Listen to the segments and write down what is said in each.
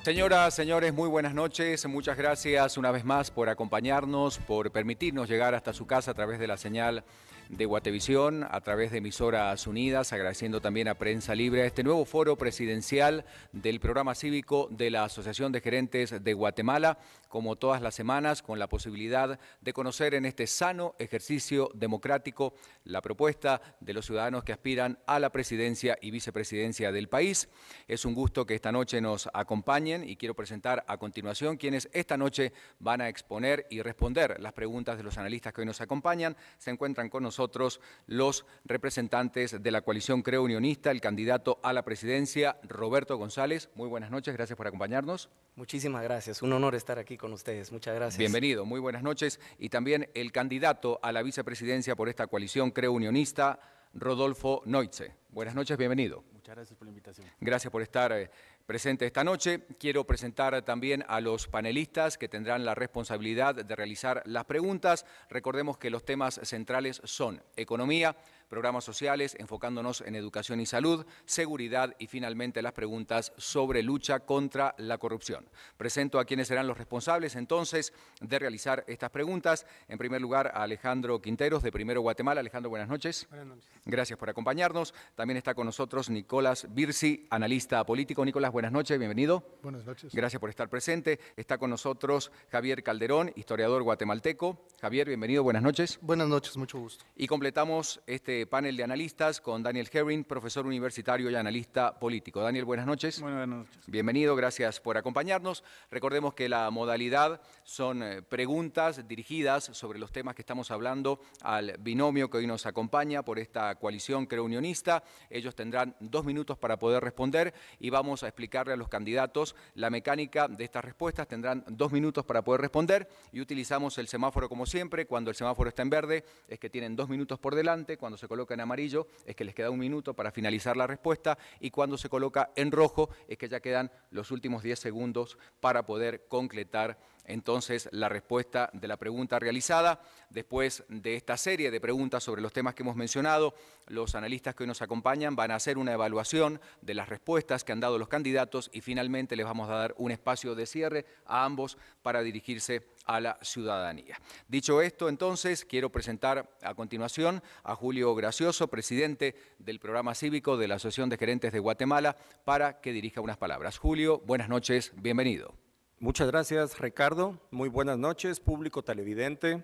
Señoras, señores, muy buenas noches. Muchas gracias una vez más por acompañarnos, por permitirnos llegar hasta su casa a través de la señal de Guatevisión, a través de Emisoras Unidas, agradeciendo también a Prensa Libre a este nuevo foro presidencial del programa cívico de la Asociación de Gerentes de Guatemala, como todas las semanas, con la posibilidad de conocer en este sano ejercicio democrático la propuesta de los ciudadanos que aspiran a la presidencia y vicepresidencia del país. Es un gusto que esta noche nos acompañen y quiero presentar a continuación quienes esta noche van a exponer y responder las preguntas de los analistas que hoy nos acompañan. Se encuentran con nosotros los representantes de la coalición Creo Unionista, el candidato a la presidencia, Roberto González. Muy buenas noches, gracias por acompañarnos. Muchísimas gracias, un honor estar aquí con ustedes, muchas gracias. Bienvenido, muy buenas noches. Y también el candidato a la vicepresidencia por esta coalición Creo Unionista, Rodolfo Noitze. Buenas noches, bienvenido. Muchas gracias por la invitación. Gracias por estar presente esta noche. Quiero presentar también a los panelistas que tendrán la responsabilidad de realizar las preguntas. Recordemos que los temas centrales son economía, programas sociales, enfocándonos en educación y salud, seguridad y finalmente las preguntas sobre lucha contra la corrupción. Presento a quienes serán los responsables entonces de realizar estas preguntas. En primer lugar, a Alejandro Quinteros de Primero Guatemala. Alejandro, buenas noches. Buenas noches. Gracias por acompañarnos. También está con nosotros Nicolás Birsi, analista político. Nicolás, buenas noches, bienvenido. Buenas noches. Gracias por estar presente. Está con nosotros Javier Calderón, historiador guatemalteco. Javier, bienvenido, buenas noches. Buenas noches, mucho gusto. Y completamos este panel de analistas con Daniel Herring, profesor universitario y analista político. Daniel, buenas noches. Buenas noches. Bienvenido, gracias por acompañarnos. Recordemos que la modalidad son preguntas dirigidas sobre los temas que estamos hablando al binomio que hoy nos acompaña por esta coalición Creo Unionista. Ellos tendrán 2 minutos para poder responder y vamos a explicarle a los candidatos la mecánica de estas respuestas. Tendrán 2 minutos para poder responder y utilizamos el semáforo como siempre. Cuando el semáforo está en verde es que tienen 2 minutos por delante. Cuando se coloca en amarillo es que les queda 1 minuto para finalizar la respuesta y cuando se coloca en rojo es que ya quedan los últimos 10 segundos para poder concretar entonces la respuesta de la pregunta realizada. Después de esta serie de preguntas sobre los temas que hemos mencionado, los analistas que hoy nos acompañan van a hacer una evaluación de las respuestas que han dado los candidatos y finalmente les vamos a dar un espacio de cierre a ambos para dirigirse a la ciudadanía. Dicho esto, entonces, quiero presentar a continuación a Julio Gracioso, presidente del programa cívico de la Asociación de Gerentes de Guatemala, para que dirija unas palabras. Julio, buenas noches, bienvenido. Muchas gracias, Ricardo. Muy buenas noches, público televidente,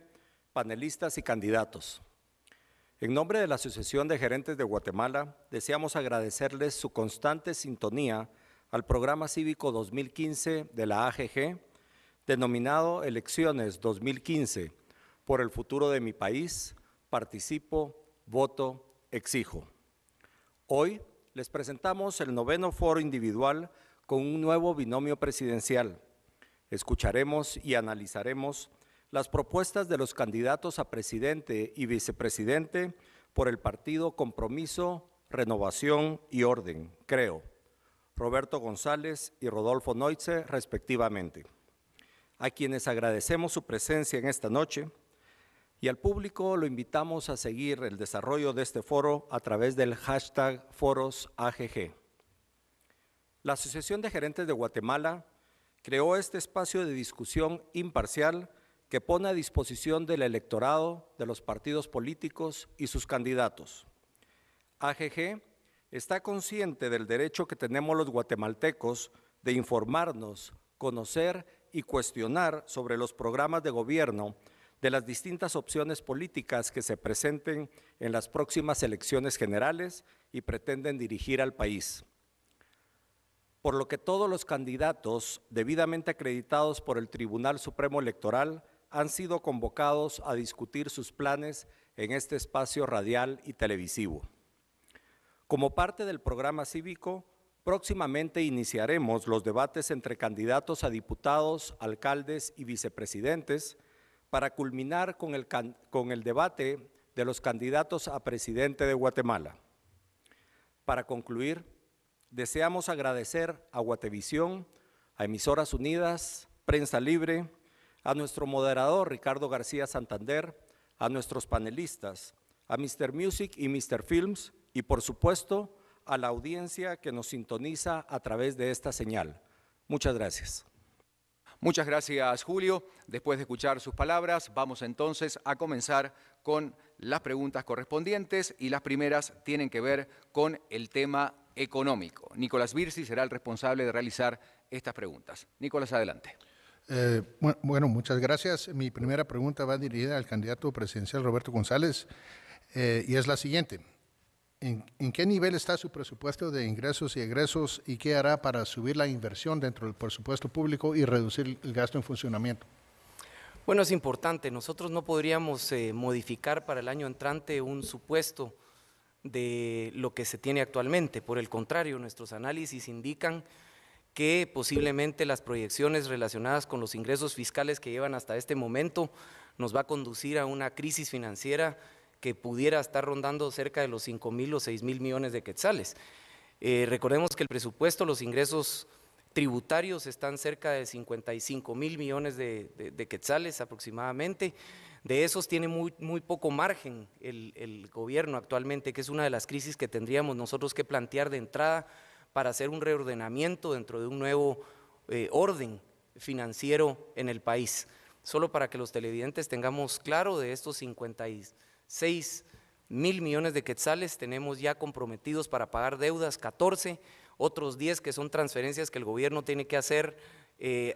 panelistas y candidatos. En nombre de la Asociación de Gerentes de Guatemala, deseamos agradecerles su constante sintonía al programa cívico 2015 de la AGG, denominado Elecciones 2015, por el futuro de mi país, participo, voto, exijo. Hoy les presentamos el 9º foro individual con un nuevo binomio presidencial. Escucharemos y analizaremos las propuestas de los candidatos a presidente y vicepresidente por el partido Compromiso, Renovación y Orden, Creo, Roberto González y Rodolfo Noitze, respectivamente, a quienes agradecemos su presencia en esta noche y al público lo invitamos a seguir el desarrollo de este foro a través del hashtag ForosAGG. La Asociación de Gerentes de Guatemala creó este espacio de discusión imparcial que pone a disposición del electorado, de los partidos políticos y sus candidatos. AGG está consciente del derecho que tenemos los guatemaltecos de informarnos, conocer y cuestionar sobre los programas de gobierno de las distintas opciones políticas que se presenten en las próximas elecciones generales y pretenden dirigir al país. Por lo que todos los candidatos debidamente acreditados por el Tribunal Supremo Electoral han sido convocados a discutir sus planes en este espacio radial y televisivo. Como parte del programa cívico, próximamente iniciaremos los debates entre candidatos a diputados, alcaldes y vicepresidentes para culminar con el debate de los candidatos a presidente de Guatemala. Para concluir, deseamos agradecer a Guatevisión, a Emisoras Unidas, Prensa Libre, a nuestro moderador Ricardo García Santander, a nuestros panelistas, a Mr. Music y Mr. Films y por supuesto a la audiencia que nos sintoniza a través de esta señal. Muchas gracias. Muchas gracias, Julio. Después de escuchar sus palabras, vamos entonces a comenzar con las preguntas correspondientes y las primeras tienen que ver con el tema económico. Nicolás Virsi será el responsable de realizar estas preguntas. Nicolás, adelante. Bueno, muchas gracias. Mi primera pregunta va dirigida al candidato presidencial Roberto González y es la siguiente. ¿En qué nivel está su presupuesto de ingresos y egresos y qué hará para subir la inversión dentro del presupuesto público y reducir el gasto en funcionamiento? Bueno, es importante. Nosotros no podríamos modificar para el año entrante un supuesto de lo que se tiene actualmente. Por el contrario, nuestros análisis indican que posiblemente las proyecciones relacionadas con los ingresos fiscales que llevan hasta este momento nos va a conducir a una crisis financiera que pudiera estar rondando cerca de los 5.000 o 6.000 millones de quetzales. Recordemos que el presupuesto, los ingresos tributarios están cerca de 55.000 millones de quetzales aproximadamente. De esos tiene muy poco margen el gobierno actualmente, que es una de las crisis que tendríamos nosotros que plantear de entrada para hacer un reordenamiento dentro de un nuevo orden financiero en el país. Solo para que los televidentes tengamos claro, de estos 56.000 millones de quetzales tenemos ya comprometidos para pagar deudas 14, otros 10 que son transferencias que el gobierno tiene que hacer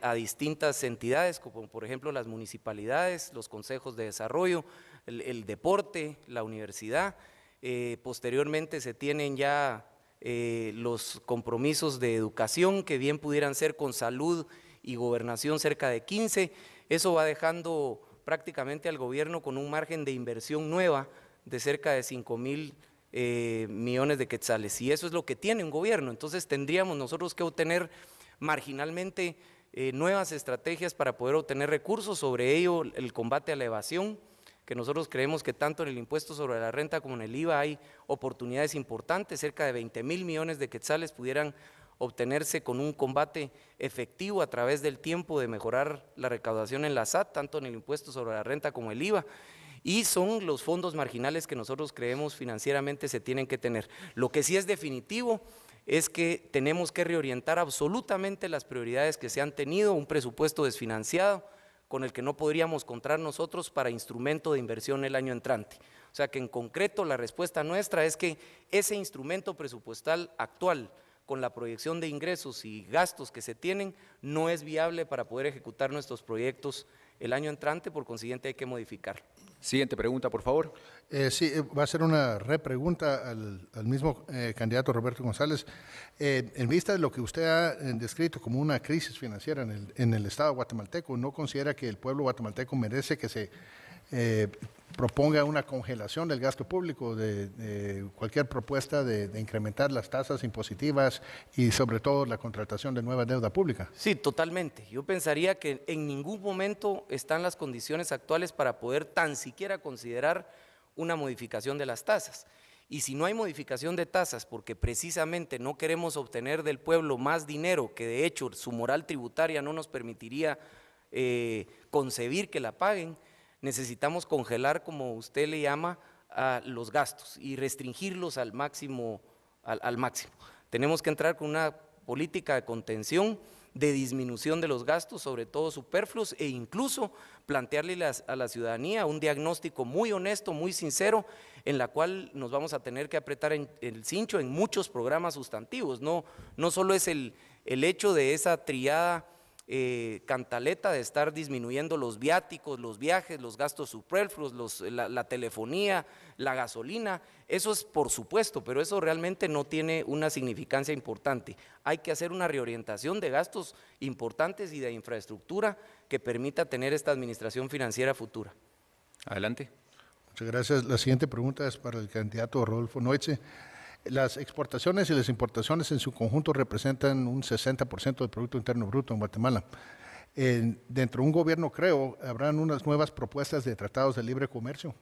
a distintas entidades, como por ejemplo las municipalidades, los consejos de desarrollo, el deporte, la universidad. Posteriormente se tienen ya los compromisos de educación, que bien pudieran ser con salud y gobernación cerca de 15, eso va dejando prácticamente al gobierno con un margen de inversión nueva de cerca de 5.000 millones de quetzales, y eso es lo que tiene un gobierno. Entonces tendríamos nosotros que obtener marginalmente nuevas estrategias para poder obtener recursos. Sobre ello, el combate a la evasión, que nosotros creemos que tanto en el impuesto sobre la renta como en el IVA hay oportunidades importantes, cerca de 20.000 millones de quetzales pudieran obtenerse con un combate efectivo a través del tiempo de mejorar la recaudación en la SAT, tanto en el impuesto sobre la renta como el IVA, y son los fondos marginales que nosotros creemos financieramente se tienen que tener. Lo que sí es definitivo es que tenemos que reorientar absolutamente las prioridades que se han tenido, un presupuesto desfinanciado con el que no podríamos contar nosotros para instrumento de inversión el año entrante. O sea que en concreto la respuesta nuestra es que ese instrumento presupuestal actual, con la proyección de ingresos y gastos que se tienen, no es viable para poder ejecutar nuestros proyectos el año entrante, por consiguiente hay que modificarlo. Siguiente pregunta, por favor. Sí, va a ser una repregunta al mismo candidato Roberto González. En vista de lo que usted ha descrito como una crisis financiera en el Estado guatemalteco, ¿no considera que el pueblo guatemalteco merece que se proponga una congelación del gasto público, de cualquier propuesta de incrementar las tasas impositivas y sobre todo la contratación de nueva deuda pública? Sí, totalmente. Yo pensaría que en ningún momento están las condiciones actuales para poder tan siquiera considerar una modificación de las tasas. Y si no hay modificación de tasas porque precisamente no queremos obtener del pueblo más dinero, que de hecho su moral tributaria no nos permitiría concebir que la paguen, necesitamos congelar, como usted le llama, a los gastos y restringirlos al máximo. Tenemos que entrar con una política de contención, de disminución de los gastos, sobre todo superfluos, e incluso plantearle a la ciudadanía un diagnóstico muy honesto, muy sincero, en la cual nos vamos a tener que apretar el cincho en muchos programas sustantivos. No solo es el hecho de esa triada cantaleta de estar disminuyendo los viáticos, los viajes, los gastos superfluos, la telefonía, la gasolina, eso es por supuesto, pero eso realmente no tiene una significancia importante. Hay que hacer una reorientación de gastos importantes y de infraestructura que permita tener esta administración financiera futura. Adelante. Muchas gracias. La siguiente pregunta es para el candidato Rodolfo Noitze. Las exportaciones y las importaciones en su conjunto representan un 60% del Producto Interno Bruto en Guatemala. Dentro de un gobierno, creo, ¿habrán unas nuevas propuestas de tratados de libre comercio?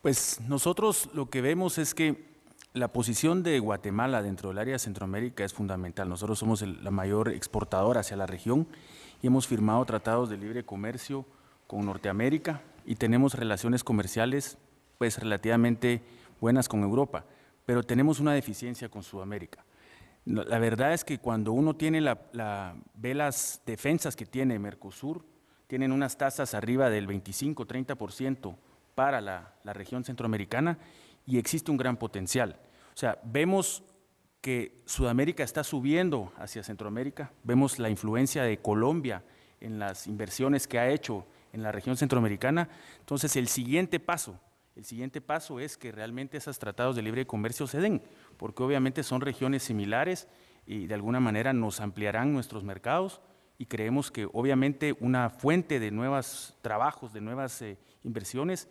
Pues nosotros lo que vemos es que la posición de Guatemala dentro del área de Centroamérica es fundamental. Nosotros somos la mayor exportadora hacia la región y hemos firmado tratados de libre comercio con Norteamérica y tenemos relaciones comerciales pues relativamente buenas con Europa, pero tenemos una deficiencia con Sudamérica. La verdad es que cuando uno tiene ve las defensas que tiene Mercosur, tienen unas tasas arriba del 25-30% para la región centroamericana y existe un gran potencial. O sea, vemos que Sudamérica está subiendo hacia Centroamérica, vemos la influencia de Colombia en las inversiones que ha hecho en la región centroamericana. Entonces, el siguiente paso es que realmente esos tratados de libre comercio se den, porque obviamente son regiones similares y de alguna manera nos ampliarán nuestros mercados y creemos que obviamente una fuente de nuevos trabajos, de nuevas inversiones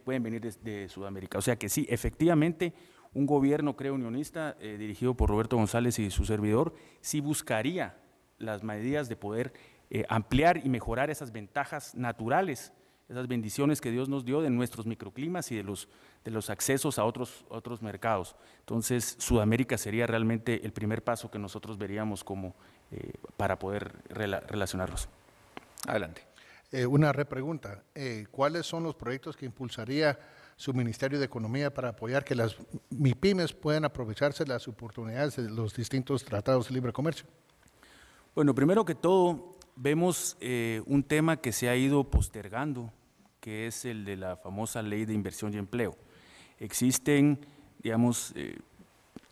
pueden venir de Sudamérica. O sea que sí, efectivamente, un gobierno, creo, unionista, dirigido por Roberto González y su servidor, sí buscaría las medidas de poder ampliar y mejorar esas ventajas naturales, esas bendiciones que Dios nos dio de nuestros microclimas y de los accesos a otros mercados. Entonces, Sudamérica sería realmente el primer paso que nosotros veríamos como para poder relacionarlos. Adelante. Una repregunta. ¿Cuáles son los proyectos que impulsaría su Ministerio de Economía para apoyar que las MIPYMES puedan aprovecharse de las oportunidades de los distintos tratados de libre comercio? Bueno, primero que todo, vemos un tema que se ha ido postergando, que es el de la famosa Ley de Inversión y Empleo. Existen, digamos,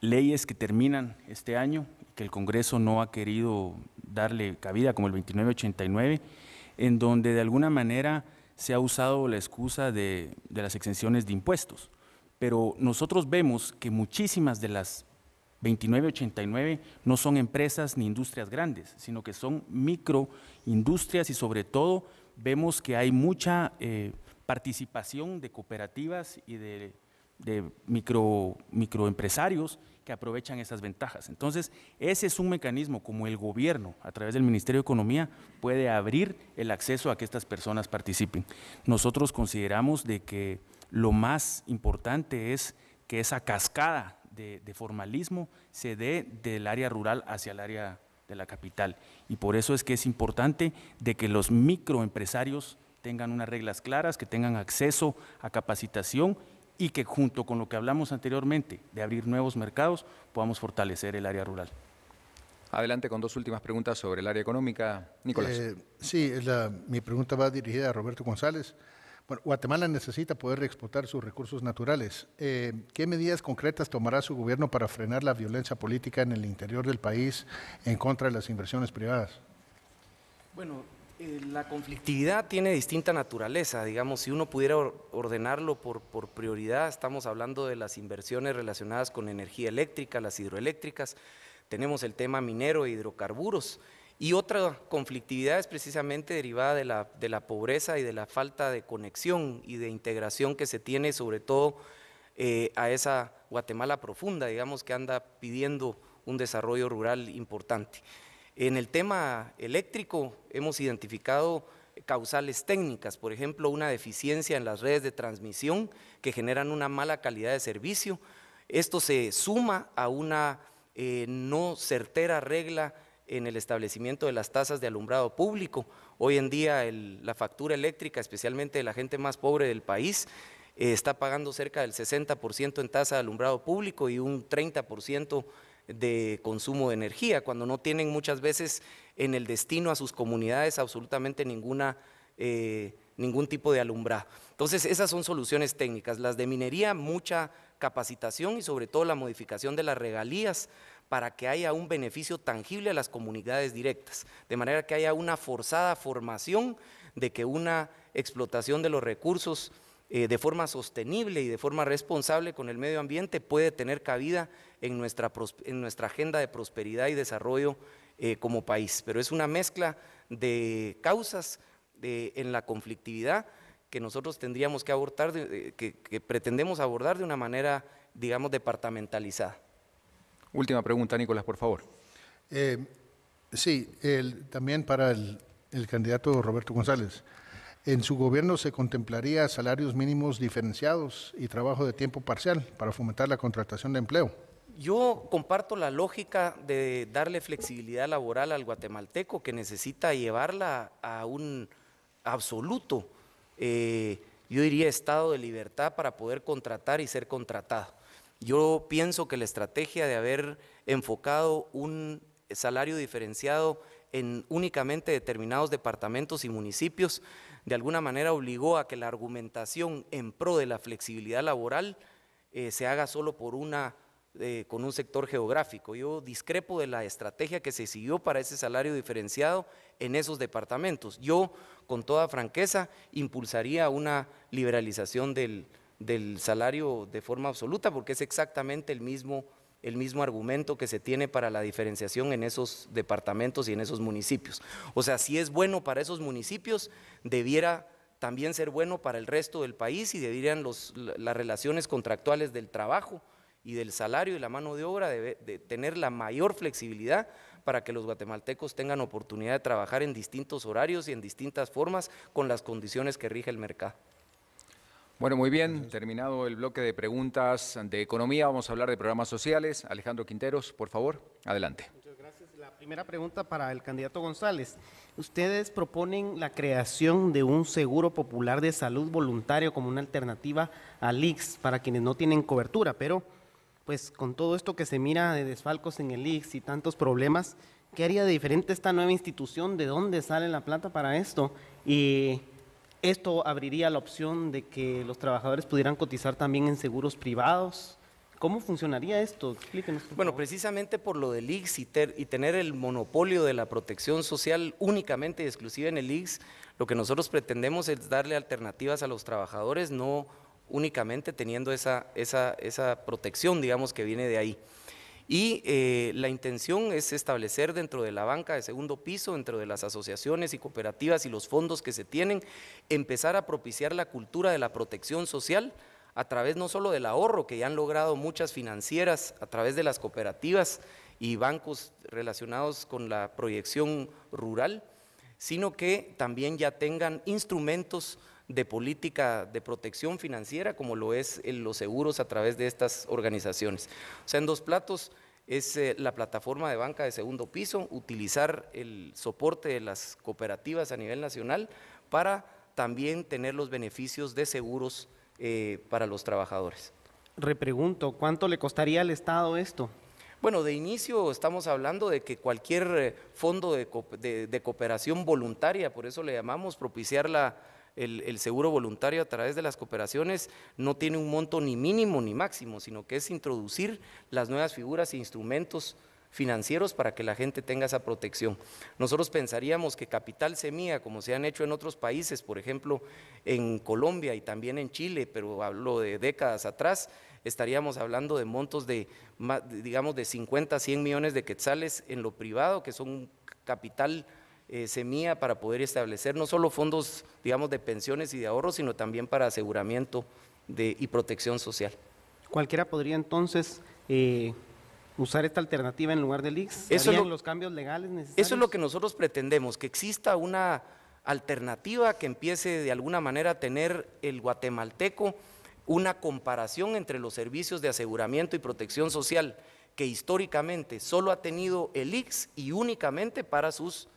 leyes que terminan este año, que el Congreso no ha querido darle cabida, como el 2989, en donde de alguna manera se ha usado la excusa de las exenciones de impuestos. Pero nosotros vemos que muchísimas de las 2989 no son empresas ni industrias grandes, sino que son microindustrias y sobre todo vemos que hay mucha participación de cooperativas y de microempresarios que aprovechan esas ventajas. Entonces, ese es un mecanismo como el gobierno, a través del Ministerio de Economía, puede abrir el acceso a que estas personas participen. Nosotros consideramos de que lo más importante es que esa cascada de formalismo se dé del área rural hacia el área de la capital. Y por eso es que es importante de que los microempresarios tengan unas reglas claras, que tengan acceso a capacitación y que junto con lo que hablamos anteriormente de abrir nuevos mercados, podamos fortalecer el área rural. Adelante con dos últimas preguntas sobre el área económica. Nicolás. Sí, mi pregunta va dirigida a Roberto González. Bueno, Guatemala necesita poder exportar sus recursos naturales. ¿Qué medidas concretas tomará su gobierno para frenar la violencia política en el interior del país en contra de las inversiones privadas? Bueno, la conflictividad tiene distinta naturaleza. Digamos, si uno pudiera ordenarlo por prioridad, estamos hablando de las inversiones relacionadas con energía eléctrica, las hidroeléctricas, tenemos el tema minero e hidrocarburos. Y otra conflictividad es precisamente derivada de la pobreza y de la falta de conexión y de integración que se tiene, sobre todo a esa Guatemala profunda, digamos, que anda pidiendo un desarrollo rural importante. En el tema eléctrico hemos identificado causales técnicas, por ejemplo, una deficiencia en las redes de transmisión que generan una mala calidad de servicio. Esto se suma a una no certera regla en el establecimiento de las tasas de alumbrado público. Hoy en día la factura eléctrica, especialmente de la gente más pobre del país, está pagando cerca del 60% en tasa de alumbrado público y un 30% de consumo de energía, cuando no tienen muchas veces en el destino a sus comunidades absolutamente ningún tipo de alumbrado. Entonces, esas son soluciones técnicas. Las de minería, mucha capacitación y sobre todo la modificación de las regalías para que haya un beneficio tangible a las comunidades directas, de manera que haya una forzada formación de que una explotación de los recursos de forma sostenible y de forma responsable con el medio ambiente puede tener cabida en nuestra agenda de prosperidad y desarrollo como país. Pero es una mezcla de causas en la conflictividad que nosotros tendríamos que abordar, que pretendemos abordar de una manera, digamos, departamentalizada. Última pregunta, Nicolás, por favor. Sí, también para el candidato Roberto González. ¿En su gobierno se contemplaría salarios mínimos diferenciados y trabajo de tiempo parcial para fomentar la contratación de empleo? Yo comparto la lógica de darle flexibilidad laboral al guatemalteco que necesita llevarla a un absoluto, yo diría, estado de libertad para poder contratar y ser contratado. Yo pienso que la estrategia de haber enfocado un salario diferenciado en únicamente determinados departamentos y municipios, de alguna manera obligó a que la argumentación en pro de la flexibilidad laboral se haga solo por con un sector geográfico. Yo discrepo de la estrategia que se siguió para ese salario diferenciado en esos departamentos. Yo, con toda franqueza, impulsaría una liberalización del salario de forma absoluta, porque es exactamente el mismo argumento que se tiene para la diferenciación en esos departamentos y en esos municipios. O sea, si es bueno para esos municipios, debiera también ser bueno para el resto del país y deberían las relaciones contractuales del trabajo y del salario y la mano de obra de tener la mayor flexibilidad para que los guatemaltecos tengan oportunidad de trabajar en distintos horarios y en distintas formas con las condiciones que rige el mercado. Bueno, muy bien, terminado el bloque de preguntas de economía, vamos a hablar de programas sociales. Alejandro Quinteros, por favor, adelante. Muchas gracias. La primera pregunta para el candidato González. Ustedes proponen la creación de un seguro popular de salud voluntario como una alternativa al IX para quienes no tienen cobertura, pero pues con todo esto que se mira de desfalcos en el IX y tantos problemas, ¿qué haría de diferente esta nueva institución? ¿De dónde sale la plata para esto? Y esto abriría la opción de que los trabajadores pudieran cotizar también en seguros privados. ¿Cómo funcionaría esto? Explíquenos. Bueno, precisamente por lo del IX y tener el monopolio de la protección social únicamente y exclusiva en el IX, lo que nosotros pretendemos es darle alternativas a los trabajadores, no únicamente teniendo esa protección, digamos, que viene de ahí. Y la intención es establecer dentro de la banca de segundo piso, dentro de las asociaciones y cooperativas y los fondos que se tienen, empezar a propiciar la cultura de la protección social a través no solo del ahorro, que ya han logrado muchas financieras a través de las cooperativas y bancos relacionados con la proyección rural, sino que también ya tengan instrumentos de política de protección financiera, como lo es los seguros a través de estas organizaciones. O sea, en dos platos es la plataforma de banca de segundo piso, utilizar el soporte de las cooperativas a nivel nacional para también tener los beneficios de seguros para los trabajadores. Repregunto, ¿cuánto le costaría al Estado esto? Bueno, de inicio estamos hablando de que cualquier fondo de cooperación voluntaria, por eso le llamamos propiciar el seguro voluntario a través de las cooperaciones, no tiene un monto ni mínimo ni máximo, sino que es introducir las nuevas figuras e instrumentos financieros para que la gente tenga esa protección. Nosotros pensaríamos que capital semilla, como se han hecho en otros países, por ejemplo en Colombia y también en Chile, pero hablo de décadas atrás, estaríamos hablando de montos de, digamos, de 50 a 100 millones de quetzales en lo privado, que son un capital semilla para poder establecer no solo fondos, digamos, de pensiones y de ahorros, sino también para aseguramiento y protección social. ¿Cualquiera podría entonces usar esta alternativa en lugar del IX? ¿Harían los cambios legales necesarios? Eso es lo que nosotros pretendemos, que exista una alternativa que empiece de alguna manera a tener el guatemalteco una comparación entre los servicios de aseguramiento y protección social que históricamente solo ha tenido el IX y únicamente para sus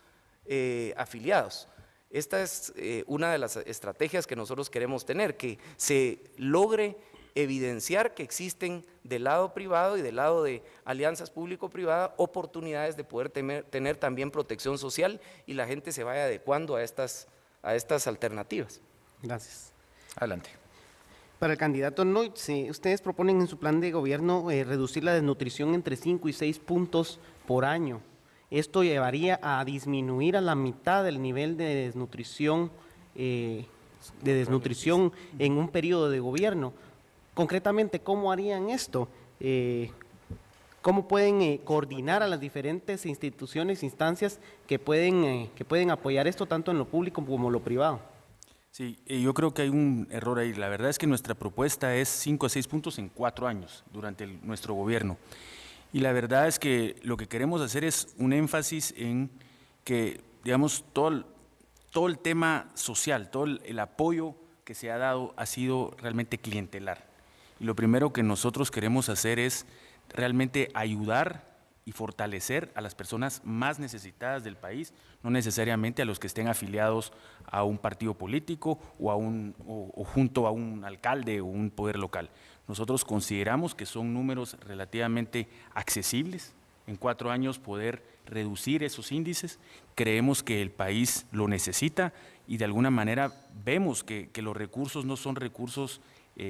afiliados. Esta es una de las estrategias que nosotros queremos tener, que se logre evidenciar que existen del lado privado y del lado de alianzas público-privadas oportunidades de poder tener también protección social y la gente se vaya adecuando a estas alternativas. Gracias. Adelante. Para el candidato Noitze, ustedes proponen en su plan de gobierno reducir la desnutrición entre 5 y 6 puntos por año. Esto llevaría a disminuir a la mitad del nivel de desnutrición en un periodo de gobierno. Concretamente, ¿cómo harían esto? ¿Cómo pueden coordinar a las diferentes instituciones e instancias que pueden apoyar esto tanto en lo público como en lo privado? Sí, yo creo que hay un error ahí. La verdad es que nuestra propuesta es 5 a 6 puntos en 4 años durante nuestro gobierno. Y la verdad es que lo que queremos hacer es un énfasis en que, digamos, todo el tema social, todo el apoyo que se ha dado ha sido realmente clientelar. Y lo primero que nosotros queremos hacer es realmente ayudar y fortalecer a las personas más necesitadas del país, no necesariamente a los que estén afiliados a un partido político o junto a un alcalde o un poder local. Nosotros consideramos que son números relativamente accesibles. En 4 años poder reducir esos índices, creemos que el país lo necesita y de alguna manera vemos que los recursos no son recursos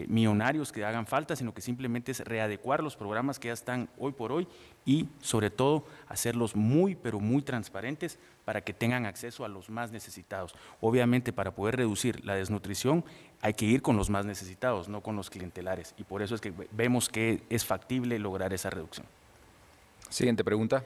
millonarios que hagan falta, sino que simplemente es readecuar los programas que ya están hoy por hoy y sobre todo hacerlos muy, pero muy transparentes para que tengan acceso a los más necesitados. Obviamente para poder reducir la desnutrición hay que ir con los más necesitados, no con los clientelares, y por eso es que vemos que es factible lograr esa reducción. Siguiente pregunta.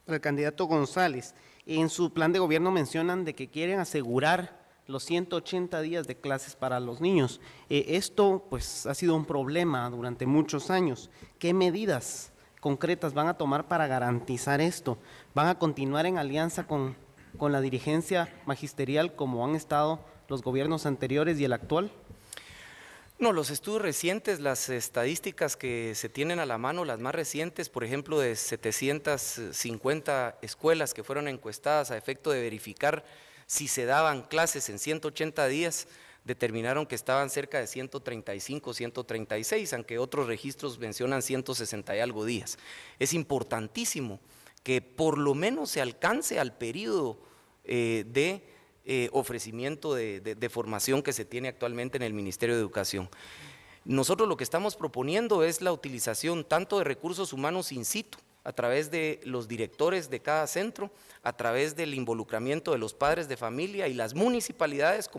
Para el candidato González, en su plan de gobierno mencionan de que quieren asegurar los 180 días de clases para los niños. Esto pues ha sido un problema durante muchos años. ¿Qué medidas concretas van a tomar para garantizar esto? ¿Van a continuar en alianza con la dirigencia magisterial como han estado los gobiernos anteriores y el actual? No, los estudios recientes, las estadísticas que se tienen a la mano, las más recientes, por ejemplo, de 750 escuelas que fueron encuestadas a efecto de verificar si se daban clases en 180 días, determinaron que estaban cerca de 135, 136, aunque otros registros mencionan 160 y algo días. Es importantísimo que por lo menos se alcance al periodo de ofrecimiento de formación que se tiene actualmente en el Ministerio de Educación. Nosotros lo que estamos proponiendo es la utilización tanto de recursos humanos in situ, a través de los directores de cada centro, a través del involucramiento de los padres de familia y las municipalidades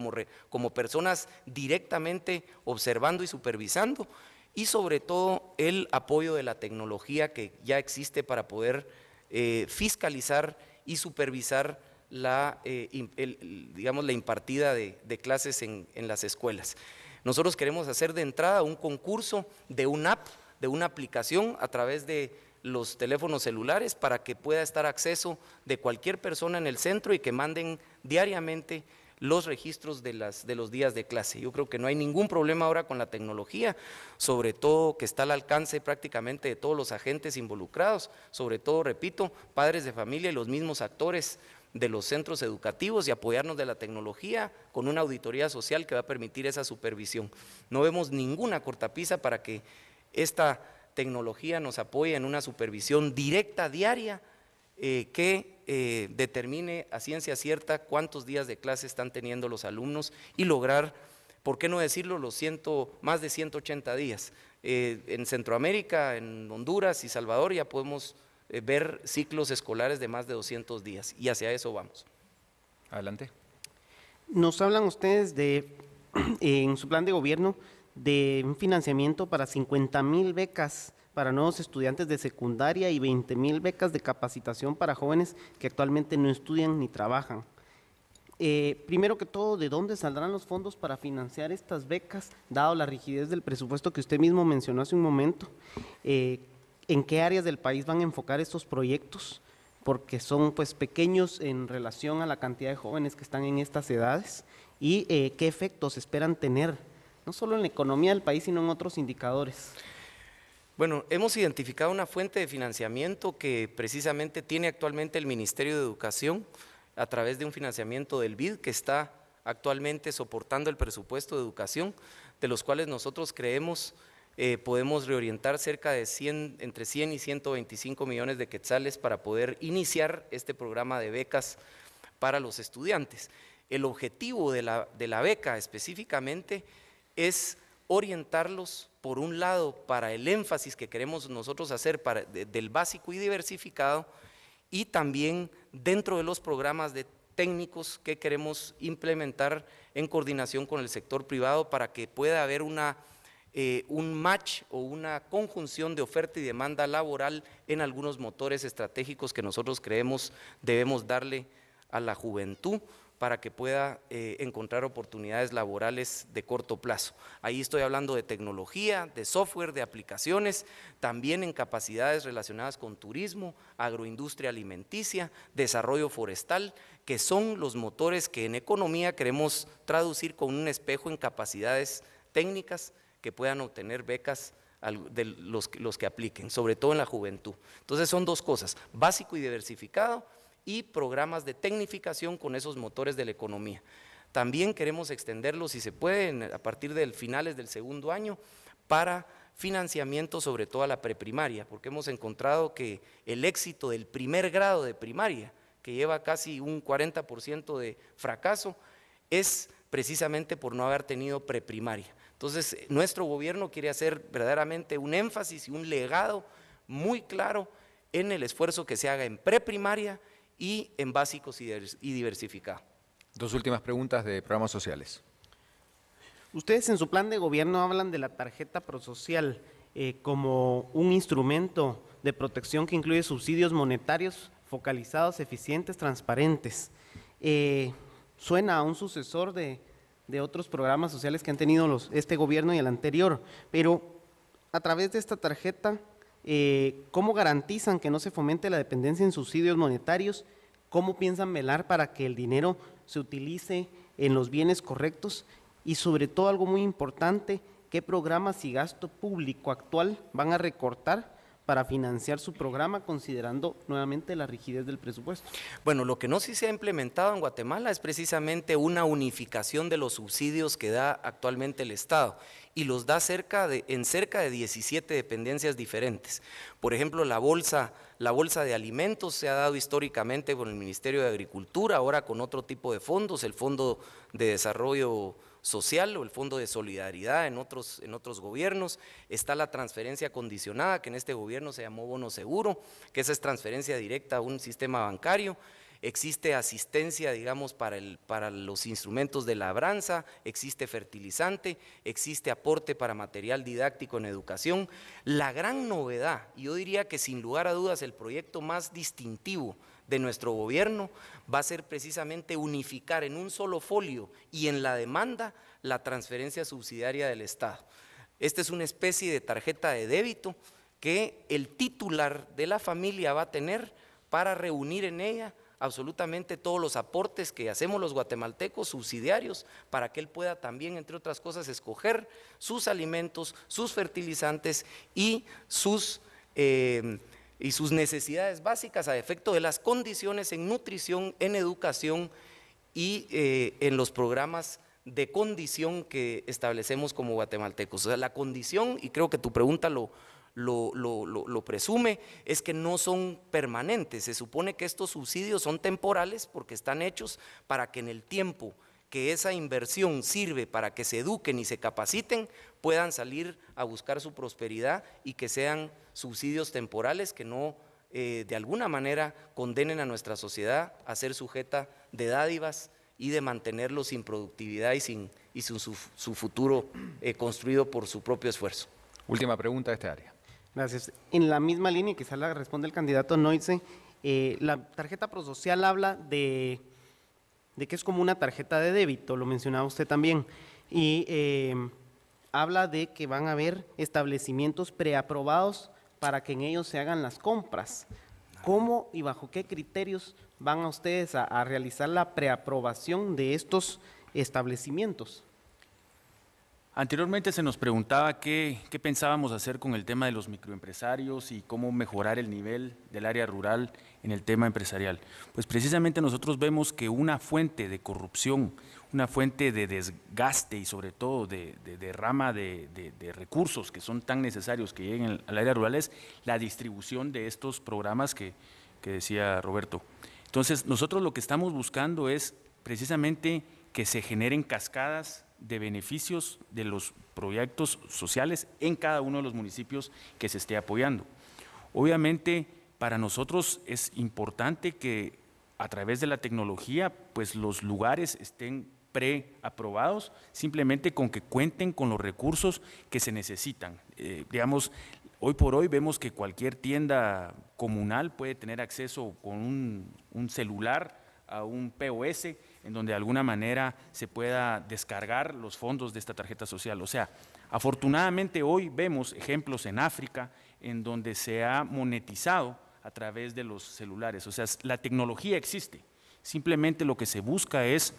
como personas directamente observando y supervisando, y sobre todo el apoyo de la tecnología que ya existe para poder fiscalizar y supervisar la impartida de clases en las escuelas. Nosotros queremos hacer de entrada un concurso de una app, de una aplicación a través de los teléfonos celulares para que pueda estar acceso de cualquier persona en el centro y que manden diariamente los registros de los días de clase. Yo creo que no hay ningún problema ahora con la tecnología, sobre todo que está al alcance prácticamente de todos los agentes involucrados, sobre todo, repito, padres de familia y los mismos actores de los centros educativos, y apoyarnos de la tecnología con una auditoría social que va a permitir esa supervisión. No vemos ninguna cortapisa para que esta tecnología nos apoye en una supervisión directa, diaria, que determine a ciencia cierta cuántos días de clase están teniendo los alumnos y lograr, ¿por qué no decirlo?, más de 180 días. En Centroamérica, en Honduras y Salvador ya podemos ver ciclos escolares de más de 200 días y hacia eso vamos. Adelante. Nos hablan ustedes en su plan de gobierno de un financiamiento para 50,000 becas para nuevos estudiantes de secundaria y 20,000 becas de capacitación para jóvenes que actualmente no estudian ni trabajan. Primero que todo, ¿de dónde saldrán los fondos para financiar estas becas, dado la rigidez del presupuesto que usted mismo mencionó hace un momento? ¿En qué áreas del país van a enfocar estos proyectos? Porque son pues pequeños en relación a la cantidad de jóvenes que están en estas edades, y qué efectos esperan tener, no solo en la economía del país, sino en otros indicadores. Bueno, hemos identificado una fuente de financiamiento que precisamente tiene actualmente el Ministerio de Educación a través de un financiamiento del BID que está actualmente soportando el presupuesto de educación, de los cuales nosotros creemos podemos reorientar cerca de entre 100 y 125 millones de quetzales para poder iniciar este programa de becas para los estudiantes. El objetivo de la beca específicamente es orientarlos, por un lado, para el énfasis que queremos nosotros hacer del básico y diversificado, y también dentro de los programas de técnicos que queremos implementar en coordinación con el sector privado para que pueda haber un match o una conjunción de oferta y demanda laboral en algunos motores estratégicos que nosotros creemos debemos darle a la juventud para que pueda encontrar oportunidades laborales de corto plazo. Ahí estoy hablando de tecnología, de software, de aplicaciones, también en capacidades relacionadas con turismo, agroindustria alimenticia, desarrollo forestal, que son los motores que en economía queremos traducir con un espejo en capacidades técnicas que puedan obtener becas de los que apliquen, sobre todo en la juventud. Entonces son dos cosas, básico y diversificado y programas de tecnificación con esos motores de la economía. También queremos extenderlo, si se puede, a partir de finales del segundo año, para financiamiento sobre todo a la preprimaria, porque hemos encontrado que el éxito del primer grado de primaria, que lleva casi un 40% de fracaso, es precisamente por no haber tenido preprimaria. Entonces, nuestro gobierno quiere hacer verdaderamente un énfasis y un legado muy claro en el esfuerzo que se haga en preprimaria y en básicos y diversificado. Dos últimas preguntas de programas sociales. Ustedes en su plan de gobierno hablan de la tarjeta prosocial como un instrumento de protección que incluye subsidios monetarios focalizados, eficientes, transparentes. Suena a un sucesor de otros programas sociales que han tenido este gobierno y el anterior, pero a través de esta tarjeta, ¿cómo garantizan que no se fomente la dependencia en subsidios monetarios? ¿Cómo piensan velar para que el dinero se utilice en los bienes correctos? Y sobre todo algo muy importante, ¿qué programas y gasto público actual van a recortar para financiar su programa, considerando nuevamente la rigidez del presupuesto? Bueno, lo que no sí se ha implementado en Guatemala es precisamente una unificación de los subsidios que da actualmente el Estado, y los da en cerca de 17 dependencias diferentes. Por ejemplo, la bolsa de alimentos se ha dado históricamente con el Ministerio de Agricultura, ahora con otro tipo de fondos, el Fondo de Desarrollo Social o el Fondo de Solidaridad en otros gobiernos. Está la transferencia condicionada, que en este gobierno se llamó bono seguro, que esa es transferencia directa a un sistema bancario. Existe asistencia, digamos, para los instrumentos de labranza, existe fertilizante, existe aporte para material didáctico en educación. La gran novedad, y yo diría que sin lugar a dudas el proyecto más distintivo de nuestro gobierno, va a ser precisamente unificar en un solo folio y en la demanda la transferencia subsidiaria del Estado. Esta es una especie de tarjeta de débito que el titular de la familia va a tener para reunir en ella absolutamente todos los aportes que hacemos los guatemaltecos subsidiarios, para que él pueda también, entre otras cosas, escoger sus alimentos, sus fertilizantes y sus necesidades básicas a efecto de las condiciones en nutrición, en educación y en los programas de condición que establecemos como guatemaltecos. O sea, la condición, y creo que tu pregunta lo presume, es que no son permanentes. Se supone que estos subsidios son temporales porque están hechos para que en el tiempo que esa inversión sirve para que se eduquen y se capaciten, puedan salir a buscar su prosperidad, y que sean subsidios temporales que no de alguna manera condenen a nuestra sociedad a ser sujeta de dádivas y de mantenerlo sin productividad y sin su futuro construido por su propio esfuerzo. Última pregunta de esta área. Gracias. En la misma línea, quizás la responde el candidato Noitze, la tarjeta prosocial habla de que es como una tarjeta de débito, lo mencionaba usted también, y habla de que van a haber establecimientos preaprobados para que en ellos se hagan las compras. ¿Cómo y bajo qué criterios van a ustedes a realizar la preaprobación de estos establecimientos? Anteriormente se nos preguntaba qué pensábamos hacer con el tema de los microempresarios y cómo mejorar el nivel del área rural en el tema empresarial. Pues precisamente nosotros vemos que una fuente de corrupción, una fuente de desgaste y sobre todo de derrama de recursos que son tan necesarios que lleguen al área rural es la distribución de estos programas que decía Roberto. Entonces nosotros lo que estamos buscando es precisamente que se generen cascadas de beneficios de los proyectos sociales en cada uno de los municipios que se esté apoyando. Obviamente, para nosotros es importante que a través de la tecnología, pues los lugares estén preaprobados, simplemente con que cuenten con los recursos que se necesitan. Digamos, hoy por hoy vemos que cualquier tienda comunal puede tener acceso con un celular a un POS, en donde de alguna manera se pueda descargar los fondos de esta tarjeta social. O sea, afortunadamente hoy vemos ejemplos en África en donde se ha monetizado a través de los celulares. O sea, la tecnología existe, simplemente lo que se busca es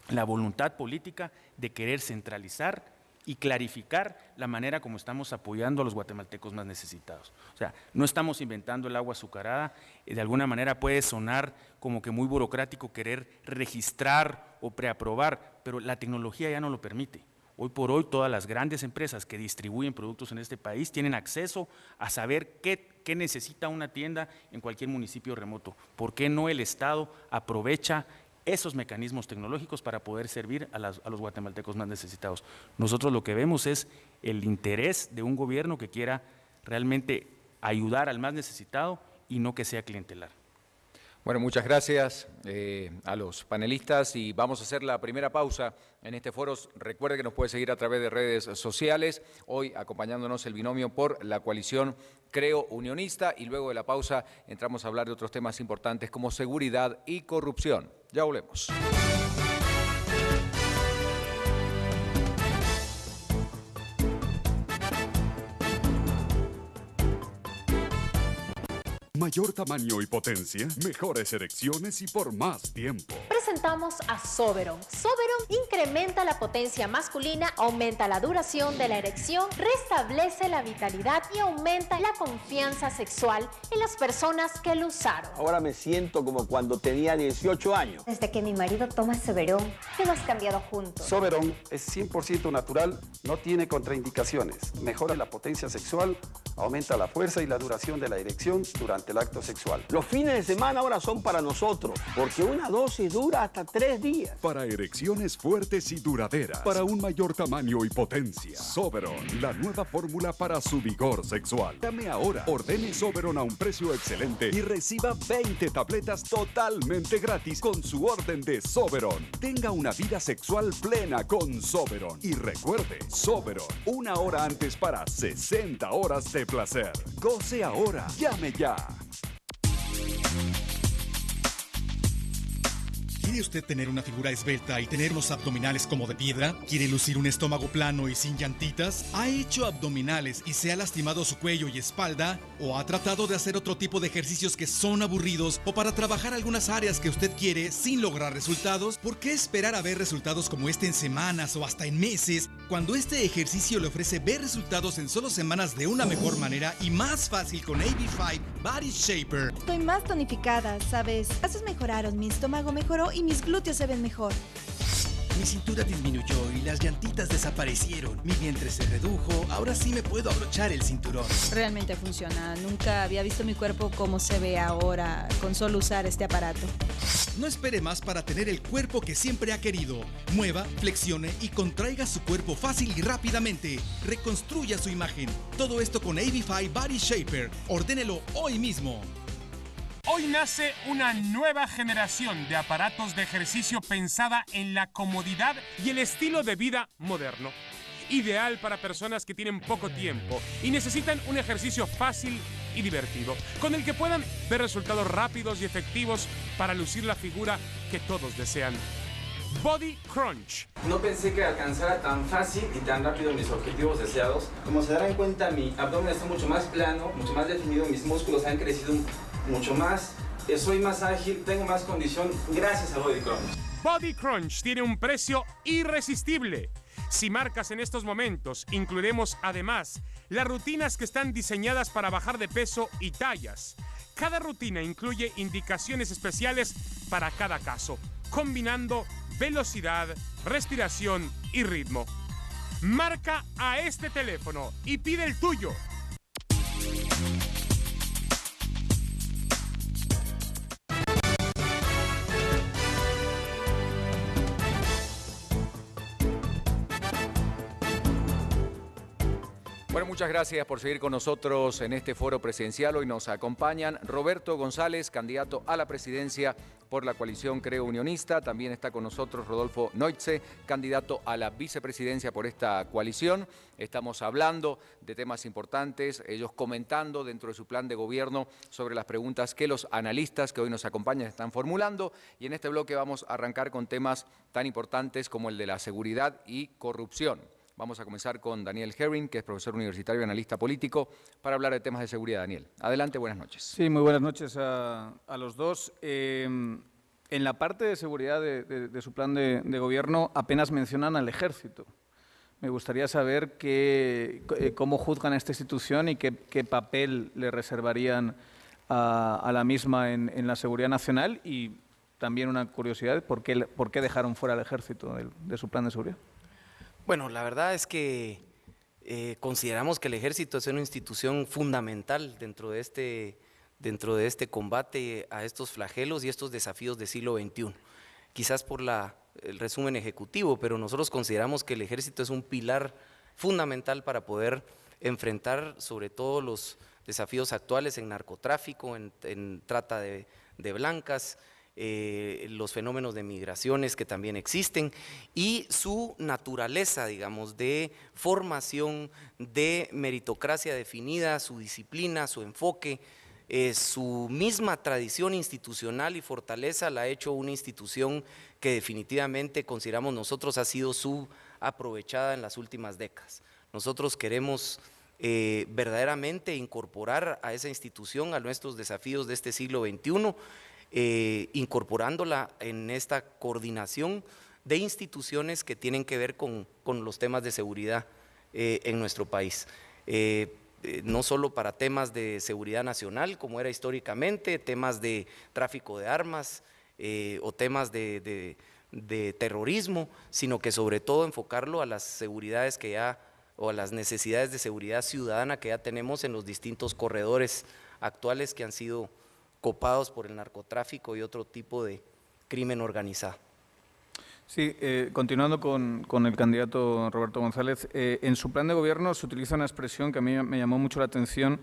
la voluntad política de querer centralizar y clarificar la manera como estamos apoyando a los guatemaltecos más necesitados. O sea, no estamos inventando el agua azucarada, de alguna manera puede sonar como que muy burocrático querer registrar o preaprobar, pero la tecnología ya no lo permite. Hoy por hoy todas las grandes empresas que distribuyen productos en este país tienen acceso a saber qué necesita una tienda en cualquier municipio remoto. ¿Por qué no el Estado aprovecha esos mecanismos tecnológicos para poder servir a los guatemaltecos más necesitados? Nosotros lo que vemos es el interés de un gobierno que quiera realmente ayudar al más necesitado y no que sea clientelar. Bueno, muchas gracias a los panelistas y vamos a hacer la primera pausa en este foro. Recuerde que nos puede seguir a través de redes sociales, hoy acompañándonos el binomio por la coalición Creo Unionista, y luego de la pausa entramos a hablar de otros temas importantes como seguridad y corrupción. Ya volvemos. Mayor tamaño y potencia, mejores erecciones y por más tiempo. Presentamos a Soberon. Soberon incrementa la potencia masculina, aumenta la duración de la erección, restablece la vitalidad y aumenta la confianza sexual en las personas que lo usaron. Ahora me siento como cuando tenía 18 años. Desde que mi marido toma Soberon, hemos cambiado juntos. Soberon es 100% natural, no tiene contraindicaciones, mejora la potencia sexual, aumenta la fuerza y la duración de la erección durante el acto sexual. Los fines de semana ahora son para nosotros, porque una dosis dura hasta 3 días. Para erecciones fuertes y duraderas, para un mayor tamaño y potencia. Soberon, la nueva fórmula para su vigor sexual. Llame ahora, ordene Soberon a un precio excelente y reciba 20 tabletas totalmente gratis con su orden de Soberon. Tenga una vida sexual plena con Soberon. Y recuerde, Soberon, 1 hora antes para 60 horas de placer. Goce ahora, llame ya. ¿Quiere usted tener una figura esbelta y tener unos abdominales como de piedra? ¿Quiere lucir un estómago plano y sin llantitas? ¿Ha hecho abdominales y se ha lastimado su cuello y espalda? ¿O ha tratado de hacer otro tipo de ejercicios que son aburridos o para trabajar algunas áreas que usted quiere sin lograr resultados? ¿Por qué esperar a ver resultados como este en semanas o hasta en meses, cuando este ejercicio le ofrece ver resultados en solo semanas de una mejor manera y más fácil con AB5 Body Shaper? Estoy más tonificada, ¿sabes? Los brazos mejoraron, mi estómago mejoró y mis glúteos se ven mejor. Mi cintura disminuyó y las llantitas desaparecieron. Mi vientre se redujo, ahora sí me puedo abrochar el cinturón. Realmente funciona. Nunca había visto mi cuerpo como se ve ahora con solo usar este aparato. No espere más para tener el cuerpo que siempre ha querido. Mueva, flexione y contraiga su cuerpo fácil y rápidamente. Reconstruya su imagen. Todo esto con AB5 Body Shaper. Ordénelo hoy mismo. Hoy nace una nueva generación de aparatos de ejercicio pensada en la comodidad y el estilo de vida moderno. Ideal para personas que tienen poco tiempo y necesitan un ejercicio fácil y divertido, con el que puedan ver resultados rápidos y efectivos para lucir la figura que todos desean. Body Crunch. No pensé que alcanzara tan fácil y tan rápido mis objetivos deseados. Como se darán cuenta, mi abdomen está mucho más plano, mucho más definido, mis músculos han crecido mucho más, soy más ágil, tengo más condición gracias a Body Crunch. Body Crunch tiene un precio irresistible. Si marcas en estos momentos, incluiremos además las rutinas que están diseñadas para bajar de peso y tallas. Cada rutina incluye indicaciones especiales para cada caso, combinando velocidad, respiración y ritmo. Marca a este teléfono y pide el tuyo. Bueno, muchas gracias por seguir con nosotros en este foro presidencial. Hoy nos acompañan Roberto González, candidato a la presidencia por la coalición Creo Unionista. También está con nosotros Rodolfo Neutze, candidato a la vicepresidencia por esta coalición. Estamos hablando de temas importantes, ellos comentando dentro de su plan de gobierno sobre las preguntas que los analistas que hoy nos acompañan están formulando. Y en este bloque vamos a arrancar con temas tan importantes como el de la seguridad y corrupción. Vamos a comenzar con Daniel Herring, que es profesor universitario y analista político, para hablar de temas de seguridad. Daniel, adelante, buenas noches. Sí, muy buenas noches a los dos. En la parte de seguridad de su plan de gobierno apenas mencionan al ejército. Me gustaría saber cómo juzgan a esta institución y qué papel le reservarían a la misma en la seguridad nacional, y también una curiosidad, ¿por qué dejaron fuera al Ejército de su plan de seguridad? Bueno, la verdad es que consideramos que el Ejército es una institución fundamental dentro de este combate a estos flagelos y estos desafíos del siglo XXI. Quizás por el resumen ejecutivo, pero nosotros consideramos que el Ejército es un pilar fundamental para poder enfrentar sobre todo los desafíos actuales en narcotráfico, en trata de blancas, los fenómenos de migraciones que también existen, y su naturaleza, digamos, de formación, de meritocracia definida, su disciplina, su enfoque, su misma tradición institucional y fortaleza la ha hecho una institución que definitivamente consideramos nosotros ha sido subaprovechada en las últimas décadas. Nosotros queremos verdaderamente incorporar a esa institución a nuestros desafíos de este siglo XXI, incorporándola en esta coordinación de instituciones que tienen que ver con los temas de seguridad en nuestro país. No solo para temas de seguridad nacional, como era históricamente, temas de tráfico de armas o temas de terrorismo, sino que sobre todo enfocarlo a las seguridades o a las necesidades de seguridad ciudadana que ya tenemos en los distintos corredores actuales que han sido copados por el narcotráfico y otro tipo de crimen organizado. Sí, continuando con el candidato Roberto González, en su plan de gobierno se utiliza una expresión que a mí me llamó mucho la atención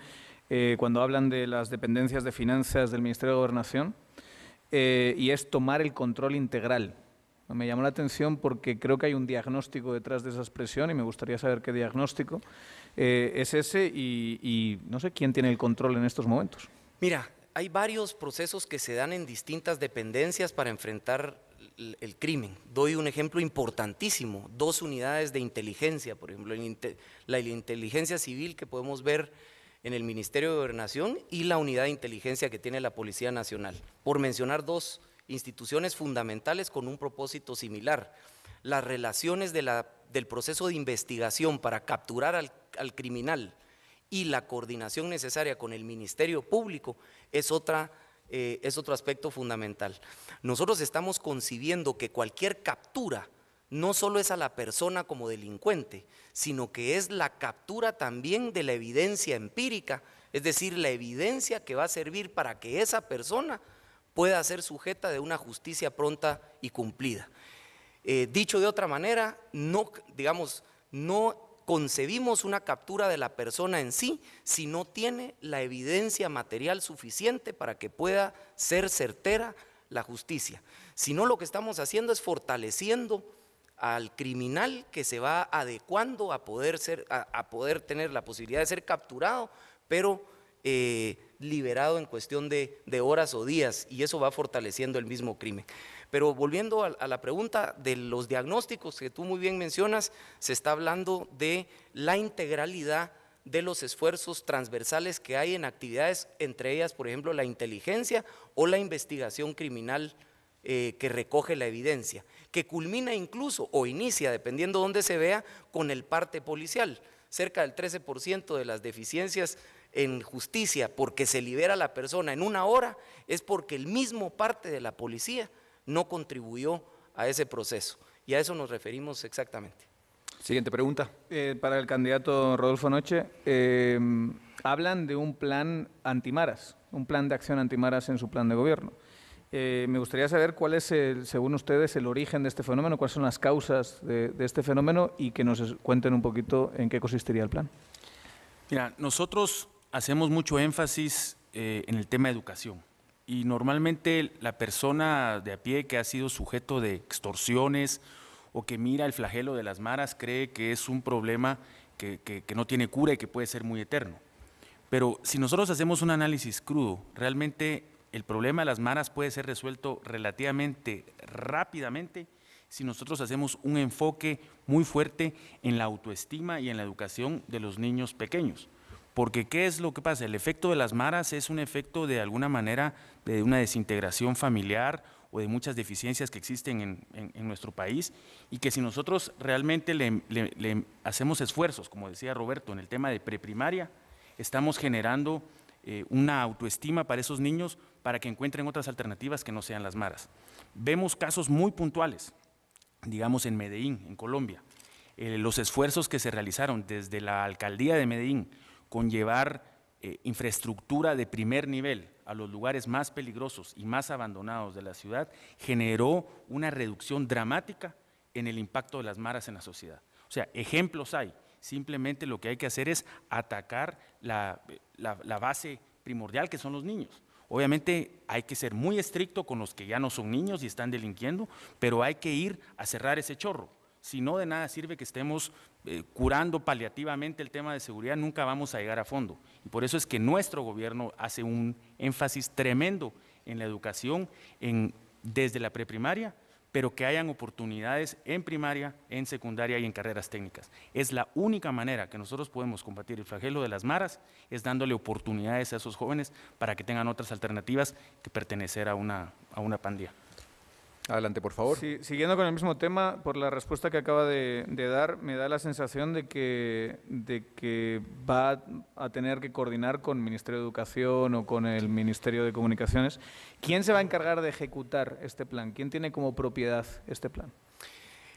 cuando hablan de las dependencias de finanzas del Ministerio de Gobernación, y es tomar el control integral. Me llamó la atención porque creo que hay un diagnóstico detrás de esa expresión y me gustaría saber qué diagnóstico es ese y no sé quién tiene el control en estos momentos. Mira, hay varios procesos que se dan en distintas dependencias para enfrentar el crimen. Doy un ejemplo importantísimo, 2 unidades de inteligencia, por ejemplo, la inteligencia civil que podemos ver en el Ministerio de Gobernación y la unidad de inteligencia que tiene la Policía Nacional, por mencionar 2 instituciones fundamentales con un propósito similar. Las relaciones del proceso de investigación para capturar al criminal y la coordinación necesaria con el Ministerio Público es otro aspecto fundamental. Nosotros estamos concibiendo que cualquier captura no solo es a la persona como delincuente, sino que es la captura también de la evidencia empírica, es decir, la evidencia que va a servir para que esa persona pueda ser sujeta de una justicia pronta y cumplida. Dicho de otra manera, no concebimos una captura de la persona en sí si no tiene la evidencia material suficiente para que pueda ser certera la justicia. Si no, lo que estamos haciendo es fortaleciendo al criminal que se va adecuando a poder tener la posibilidad de ser capturado, pero liberado en cuestión de horas o días, y eso va fortaleciendo el mismo crimen. Pero volviendo a la pregunta de los diagnósticos que tú muy bien mencionas, se está hablando de la integralidad de los esfuerzos transversales que hay en actividades, entre ellas, por ejemplo, la inteligencia o la investigación criminal que recoge la evidencia, que culmina incluso o inicia, dependiendo de dónde se vea, con el parte policial. Cerca del 13% de las deficiencias en justicia porque se libera a la persona en 1 hora es porque el mismo parte de la policía no contribuyó a ese proceso, y a eso nos referimos exactamente. Siguiente pregunta. Para el candidato Rodolfo Noche, hablan de un plan antimaras, un plan de acción antimaras en su plan de gobierno. Me gustaría saber cuál es, según ustedes, el origen de este fenómeno, cuáles son las causas de este fenómeno y que nos cuenten un poquito en qué consistiría el plan. Mira, nosotros hacemos mucho énfasis en el tema de educación. Y normalmente la persona de a pie que ha sido sujeto de extorsiones o que mira el flagelo de las maras cree que es un problema que no tiene cura y que puede ser muy eterno. Pero si nosotros hacemos un análisis crudo, realmente el problema de las maras puede ser resuelto relativamente rápidamente si nosotros hacemos un enfoque muy fuerte en la autoestima y en la educación de los niños pequeños. Porque ¿qué es lo que pasa? El efecto de las maras es un efecto de alguna manera de una desintegración familiar o de muchas deficiencias que existen en nuestro país, y que si nosotros realmente le hacemos esfuerzos, como decía Roberto, en el tema de preprimaria, estamos generando una autoestima para esos niños para que encuentren otras alternativas que no sean las maras. Vemos casos muy puntuales, digamos en Medellín, en Colombia, los esfuerzos que se realizaron desde la alcaldía de Medellín con llevar infraestructura de primer nivel a los lugares más peligrosos y más abandonados de la ciudad, generó una reducción dramática en el impacto de las maras en la sociedad. O sea, ejemplos hay, simplemente lo que hay que hacer es atacar la base primordial, que son los niños. Obviamente hay que ser muy estricto con los que ya no son niños y están delinquiendo, pero hay que ir a cerrar ese chorro. Si no, de nada sirve que estemos curando paliativamente el tema de seguridad, nunca vamos a llegar a fondo. Y por eso es que nuestro gobierno hace un énfasis tremendo en la educación desde la preprimaria, pero que hayan oportunidades en primaria, en secundaria y en carreras técnicas. Es la única manera que nosotros podemos combatir el flagelo de las maras, es dándole oportunidades a esos jóvenes para que tengan otras alternativas que pertenecer a una pandilla. Adelante, por favor. Sí, siguiendo con el mismo tema, por la respuesta que acaba de dar, me da la sensación de que va a tener que coordinar con el Ministerio de Educación o con el Ministerio de Comunicaciones. ¿Quién se va a encargar de ejecutar este plan? ¿Quién tiene como propiedad este plan?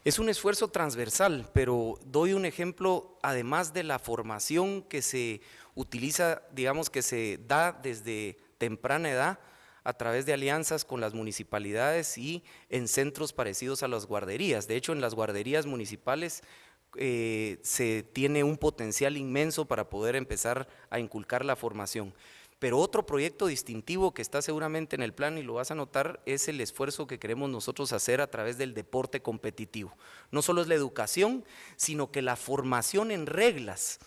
Es un esfuerzo transversal, pero doy un ejemplo, además de la formación que se utiliza, digamos que se da desde temprana edad, a través de alianzas con las municipalidades y en centros parecidos a las guarderías. De hecho, en las guarderías municipales se tiene un potencial inmenso para poder empezar a inculcar la formación. Pero otro proyecto distintivo que está seguramente en el plan, y lo vas a notar, es el esfuerzo que queremos nosotros hacer a través del deporte competitivo. No solo es la educación, sino que la formación en reglas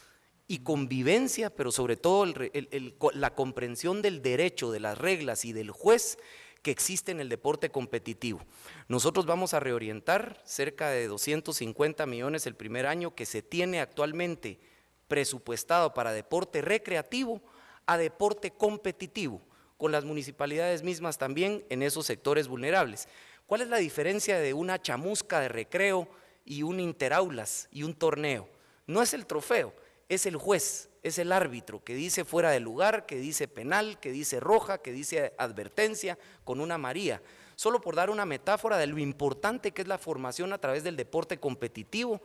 y convivencia, pero sobre todo la comprensión del derecho, de las reglas y del juez que existe en el deporte competitivo. Nosotros vamos a reorientar cerca de 250 millones el primer año que se tiene actualmente presupuestado para deporte recreativo a deporte competitivo, con las municipalidades mismas también en esos sectores vulnerables. ¿Cuál es la diferencia de una chamusca de recreo y un interaulas y un torneo? No es el trofeo, es el juez, es el árbitro que dice fuera de lugar, que dice penal, que dice roja, que dice advertencia con una amarilla. Solo por dar una metáfora de lo importante que es la formación a través del deporte competitivo,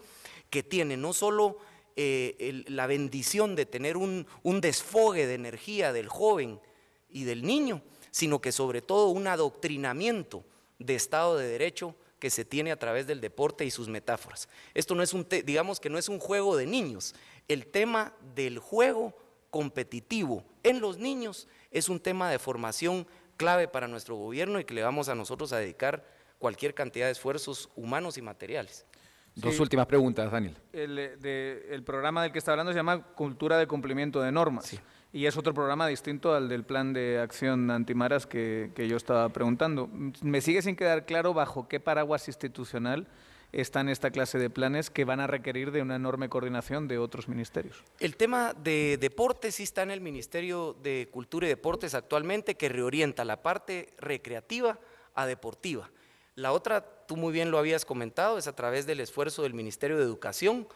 que tiene no solo la bendición de tener un desfogue de energía del joven y del niño, sino que sobre todo un adoctrinamiento de Estado de Derecho que se tiene a través del deporte y sus metáforas. Esto no es digamos que no es un juego de niños. El tema del juego competitivo en los niños es un tema de formación clave para nuestro gobierno y que le vamos a nosotros a dedicar cualquier cantidad de esfuerzos humanos y materiales. Dos últimas preguntas, Daniel. El programa del que está hablando se llama Cultura de Cumplimiento de Normas. Sí. Y es otro programa distinto al del Plan de Acción Antimaras que yo estaba preguntando. Me sigue sin quedar claro bajo qué paraguas institucional están esta clase de planes que van a requerir de una enorme coordinación de otros ministerios. El tema de deportes sí está en el Ministerio de Cultura y Deportes actualmente, que reorienta la parte recreativa a deportiva. La otra, tú muy bien lo habías comentado, es a través del esfuerzo del Ministerio de Educación,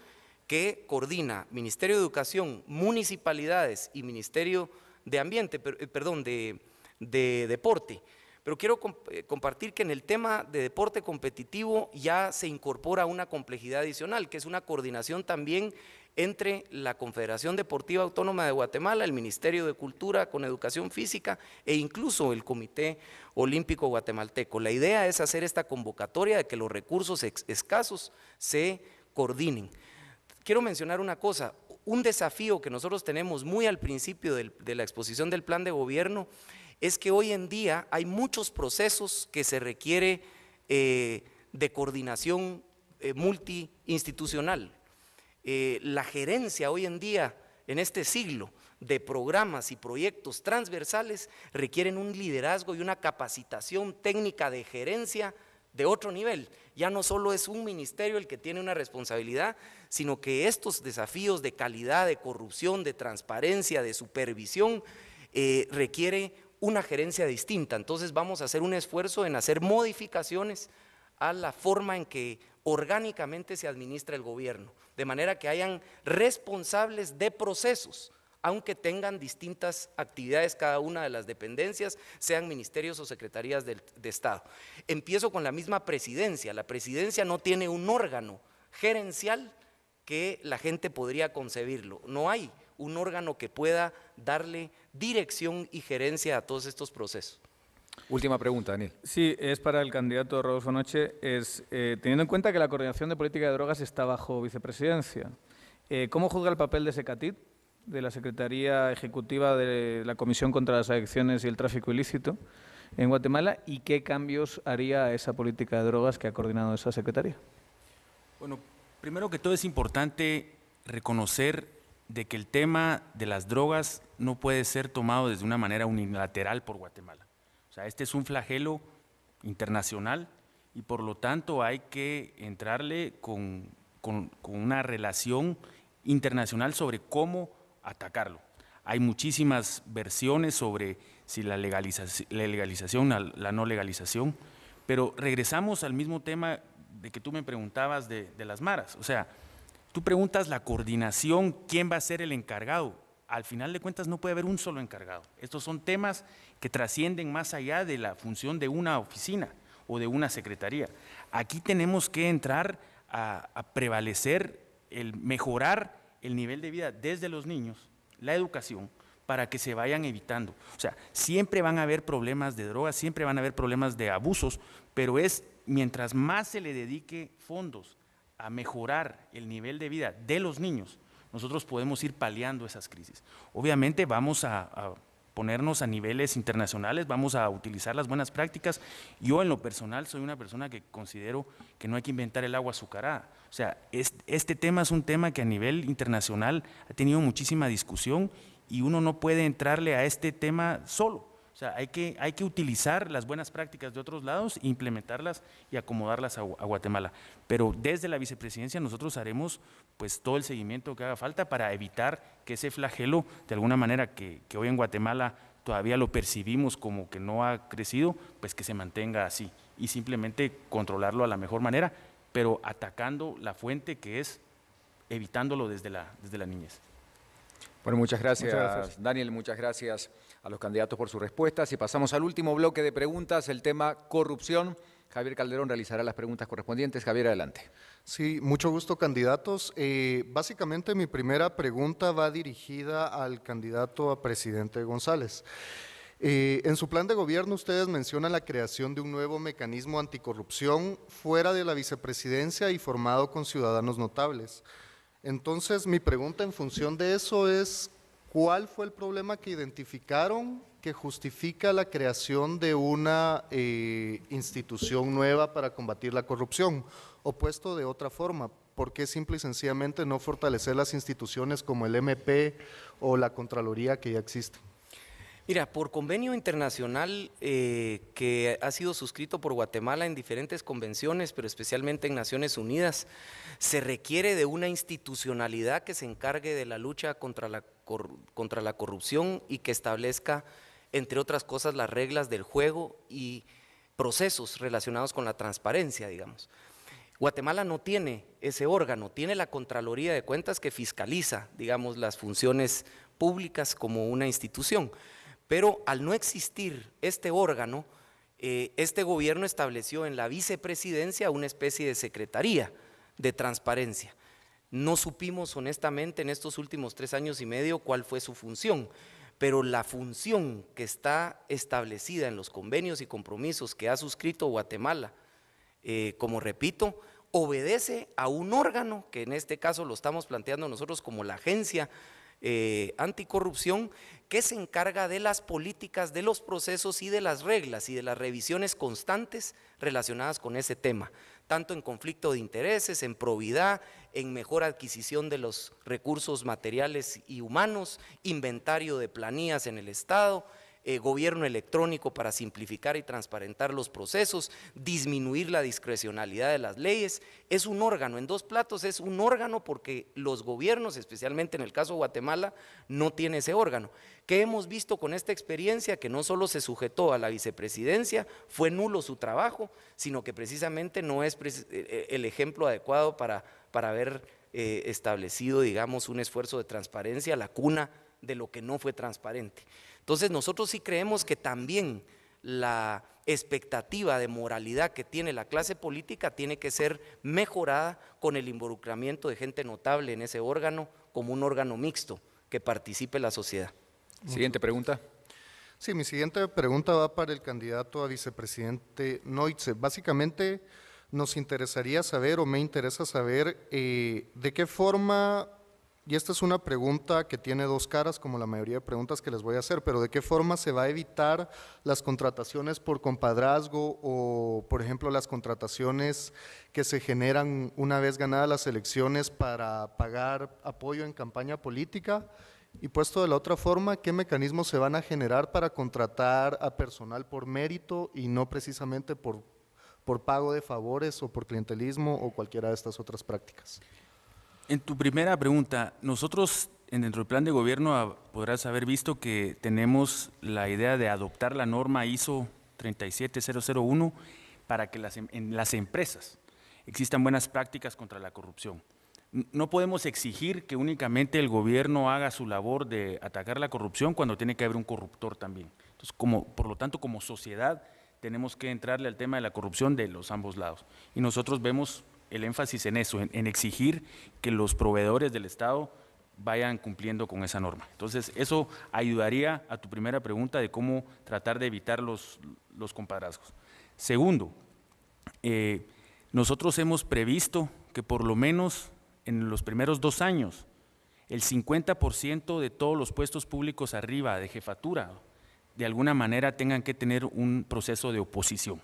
que coordina Ministerio de Educación, municipalidades y Ministerio de Ambiente, de Deporte. Pero quiero compartir que en el tema de deporte competitivo ya se incorpora una complejidad adicional, que es una coordinación también entre la Confederación Deportiva Autónoma de Guatemala, el Ministerio de Cultura con Educación Física e incluso el Comité Olímpico Guatemalteco. La idea es hacer esta convocatoria de que los recursos escasos se coordinen. Quiero mencionar una cosa, un desafío que nosotros tenemos muy al principio de la exposición del plan de gobierno es que hoy en día hay muchos procesos que se requiere de coordinación multiinstitucional. La gerencia hoy en día, en este siglo, de programas y proyectos transversales requieren un liderazgo y una capacitación técnica de gerencia de otro nivel. Ya no solo es un ministerio el que tiene una responsabilidad, sino que estos desafíos de calidad, de corrupción, de transparencia, de supervisión, requiere una gerencia distinta. Entonces vamos a hacer un esfuerzo en hacer modificaciones a la forma en que orgánicamente se administra el gobierno, de manera que hayan responsables de procesos, aunque tengan distintas actividades cada una de las dependencias, sean ministerios o secretarías de Estado. Empiezo con la misma presidencia. La presidencia no tiene un órgano gerencial que la gente podría concebirlo. No hay un órgano que pueda darle dirección y gerencia a todos estos procesos. Última pregunta, Daniel. Sí, es para el candidato Rodolfo Noche. Teniendo en cuenta que la coordinación de política de drogas está bajo vicepresidencia, ¿cómo juzga el papel de SECATID, de la Secretaría Ejecutiva de la Comisión contra las Adicciones y el Tráfico Ilícito en Guatemala, y qué cambios haría esa política de drogas que ha coordinado esa Secretaría? Bueno, primero que todo es importante reconocer de que el tema de las drogas no puede ser tomado desde una manera unilateral por Guatemala. O sea, este es un flagelo internacional y por lo tanto hay que entrarle con una relación internacional sobre cómo atacarlo. Hay muchísimas versiones sobre si la legalización, la no legalización, pero regresamos al mismo tema de que tú me preguntabas de las maras. O sea, tú preguntas la coordinación, ¿quién va a ser el encargado? Al final de cuentas no puede haber un solo encargado. Estos son temas que trascienden más allá de la función de una oficina o de una secretaría. Aquí tenemos que entrar a prevalecer el mejorar el nivel de vida desde los niños, la educación, para que se vayan evitando. O sea, siempre van a haber problemas de drogas, siempre van a haber problemas de abusos, pero es mientras más se le dedique fondos a mejorar el nivel de vida de los niños, nosotros podemos ir paliando esas crisis. Obviamente vamos a ponernos a niveles internacionales, vamos a utilizar las buenas prácticas. Yo en lo personal soy una persona que considero que no hay que inventar el agua azucarada. O sea, este tema es un tema que a nivel internacional ha tenido muchísima discusión y uno no puede entrarle a este tema solo. O sea, hay que utilizar las buenas prácticas de otros lados, implementarlas y acomodarlas a Guatemala. Pero desde la vicepresidencia nosotros haremos pues todo el seguimiento que haga falta para evitar que ese flagelo, de alguna manera que hoy en Guatemala todavía lo percibimos como que no ha crecido, pues que se mantenga así y simplemente controlarlo a la mejor manera, pero atacando la fuente que es evitándolo desde la niñez. Bueno, muchas gracias, Daniel, muchas gracias a los candidatos por sus respuestas. Y pasamos al último bloque de preguntas, el tema corrupción. Javier Calderón realizará las preguntas correspondientes. Javier, adelante. Sí, mucho gusto, candidatos. Básicamente mi primera pregunta va dirigida al candidato a presidente González. En su plan de gobierno ustedes mencionan la creación de un nuevo mecanismo anticorrupción fuera de la vicepresidencia y formado con ciudadanos notables. Entonces, mi pregunta en función de eso es, ¿cuál fue el problema que identificaron que justifica la creación de una institución nueva para combatir la corrupción? O puesto de otra forma, ¿por qué simple y sencillamente no fortalecer las instituciones como el MP o la Contraloría que ya existen? Mira, por convenio internacional que ha sido suscrito por Guatemala en diferentes convenciones, pero especialmente en Naciones Unidas, se requiere de una institucionalidad que se encargue de la lucha contra la corrupción y que establezca, entre otras cosas, las reglas del juego y procesos relacionados con la transparencia, digamos. Guatemala no tiene ese órgano, tiene la Contraloría de Cuentas que fiscaliza, digamos, las funciones públicas como una institución. Pero al no existir este órgano, este gobierno estableció en la vicepresidencia una especie de secretaría de transparencia. No supimos honestamente en estos últimos 3 años y medio cuál fue su función, pero la función que está establecida en los convenios y compromisos que ha suscrito Guatemala, como repito, obedece a un órgano que en este caso lo estamos planteando nosotros como la Agencia Anticorrupción, que se encarga de las políticas, de los procesos y de las reglas y de las revisiones constantes relacionadas con ese tema, tanto en conflicto de intereses, en probidad, en mejor adquisición de los recursos materiales y humanos, inventario de planillas en el Estado, gobierno electrónico para simplificar y transparentar los procesos, disminuir la discrecionalidad de las leyes. Es un órgano, en dos platos es un órgano porque los gobiernos, especialmente en el caso de Guatemala, no tiene ese órgano. ¿Qué hemos visto con esta experiencia? Que no solo se sujetó a la vicepresidencia, fue nulo su trabajo, sino que precisamente no es el ejemplo adecuado para haber establecido, digamos, un esfuerzo de transparencia, la cuna de lo que no fue transparente. Entonces nosotros sí creemos que también la expectativa de moralidad que tiene la clase política tiene que ser mejorada con el involucramiento de gente notable en ese órgano como un órgano mixto que participe la sociedad. Siguiente pregunta. Sí, mi siguiente pregunta va para el candidato a vicepresidente Noitze. Básicamente nos interesaría saber, o me interesa saber, de qué forma, y esta es una pregunta que tiene dos caras, como la mayoría de preguntas que les voy a hacer, pero de qué forma se va a evitar las contrataciones por compadrazgo o, por ejemplo, las contrataciones que se generan una vez ganadas las elecciones para pagar apoyo en campaña política. Y puesto de la otra forma, ¿qué mecanismos se van a generar para contratar a personal por mérito y no precisamente por pago de favores o por clientelismo o cualquiera de estas otras prácticas? En tu primera pregunta, nosotros dentro del plan de gobierno podrás haber visto que tenemos la idea de adoptar la norma ISO 37001 para que en las empresas existan buenas prácticas contra la corrupción. No podemos exigir que únicamente el gobierno haga su labor de atacar la corrupción cuando tiene que haber un corruptor también. Entonces, por lo tanto, como sociedad, tenemos que entrarle al tema de la corrupción de los ambos lados. Y nosotros vemos el énfasis en eso, en exigir que los proveedores del Estado vayan cumpliendo con esa norma. Entonces, eso ayudaría a tu primera pregunta de cómo tratar de evitar los compadrazgos. Segundo, nosotros hemos previsto que por lo menos en los primeros 2 años, el 50% de todos los puestos públicos arriba de jefatura, de alguna manera tengan que tener un proceso de oposición.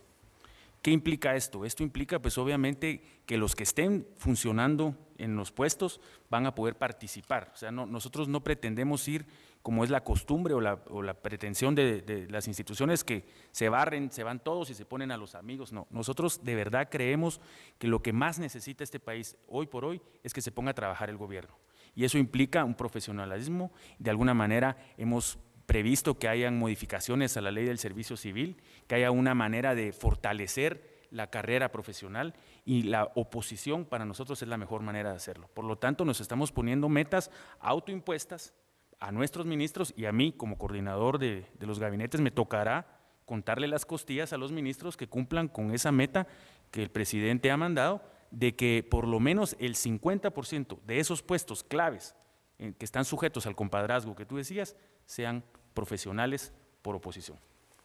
¿Qué implica esto? Esto implica pues obviamente que los que estén funcionando en los puestos van a poder participar. O sea, nosotros no pretendemos ir como es la costumbre o la pretensión de las instituciones que se barren, se van todos y se ponen a los amigos. No, nosotros de verdad creemos que lo que más necesita este país hoy por hoy es que se ponga a trabajar el gobierno. Y eso implica un profesionalismo. De alguna manera hemos previsto que hayan modificaciones a la ley del servicio civil, que haya una manera de fortalecer la carrera profesional y la oposición para nosotros es la mejor manera de hacerlo. Por lo tanto, nos estamos poniendo metas autoimpuestas a nuestros ministros y a mí como coordinador de los gabinetes me tocará contarle las costillas a los ministros que cumplan con esa meta que el presidente ha mandado de que por lo menos el 50% de esos puestos claves que están sujetos al compadrazgo que tú decías sean profesionales por oposición.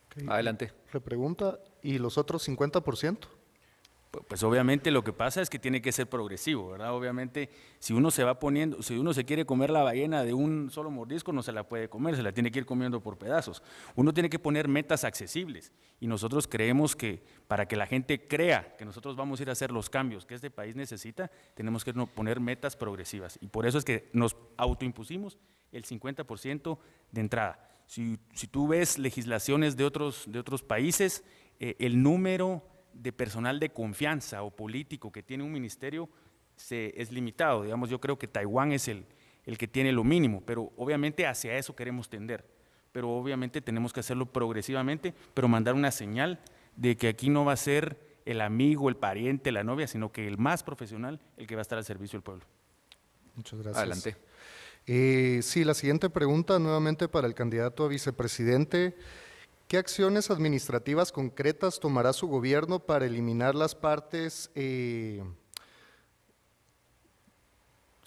Okay. Adelante. Repregunta, ¿y los otros 50%? Pues obviamente lo que pasa es que tiene que ser progresivo, ¿verdad? Obviamente si uno se va poniendo, si uno se quiere comer la ballena de un solo mordisco no se la puede comer, se la tiene que ir comiendo por pedazos. Uno tiene que poner metas accesibles y nosotros creemos que para que la gente crea que nosotros vamos a ir a hacer los cambios que este país necesita, tenemos que poner metas progresivas y por eso es que nos autoimpusimos el 50% de entrada. Si tú ves legislaciones de otros países, el número de personal de confianza o político que tiene un ministerio es limitado. Digamos, yo creo que Taiwán es el que tiene lo mínimo, pero obviamente hacia eso queremos tender. Pero obviamente tenemos que hacerlo progresivamente, pero mandar una señal de que aquí no va a ser el amigo, el pariente, la novia, sino que el más profesional, el que va a estar al servicio del pueblo. Muchas gracias. Adelante. Sí, la siguiente pregunta nuevamente para el candidato a vicepresidente. ¿Qué acciones administrativas concretas tomará su gobierno para eliminar las partes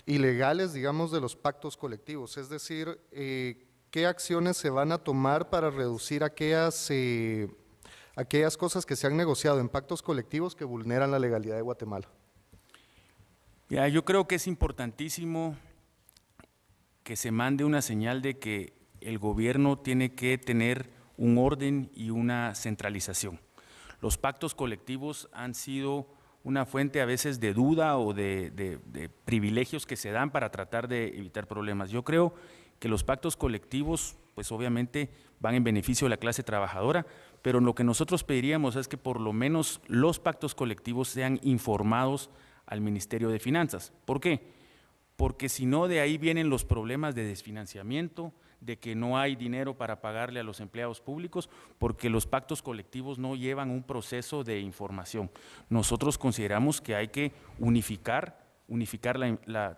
ilegales, digamos, de los pactos colectivos? Es decir, ¿qué acciones se van a tomar para reducir aquellas cosas que se han negociado en pactos colectivos que vulneran la legalidad de Guatemala? Ya, yo creo que es importantísimo que se mande una señal de que el gobierno tiene que tener un orden y una centralización. Los pactos colectivos han sido una fuente a veces de duda o de privilegios que se dan para tratar de evitar problemas. Yo creo que los pactos colectivos, pues obviamente van en beneficio de la clase trabajadora, pero lo que nosotros pediríamos es que por lo menos los pactos colectivos sean informados al Ministerio de Finanzas. ¿Por qué? Porque si no, de ahí vienen los problemas de desfinanciamiento, de que no hay dinero para pagarle a los empleados públicos, porque los pactos colectivos no llevan un proceso de información. Nosotros consideramos que hay que unificar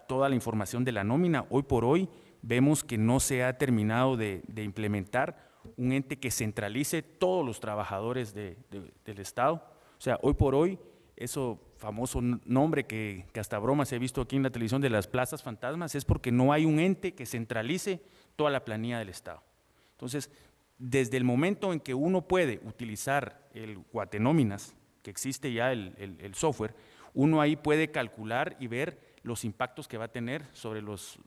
toda la información de la nómina. Hoy por hoy vemos que no se ha terminado de implementar un ente que centralice todos los trabajadores del Estado. O sea, hoy por hoy, eso famoso nombre que hasta broma se ha visto aquí en la televisión de las plazas fantasmas, es porque no hay un ente que centralice toda la planilla del Estado. Entonces, desde el momento en que uno puede utilizar el Guatenóminas, que existe ya el software, uno ahí puede calcular y ver los impactos que va a tener sobre los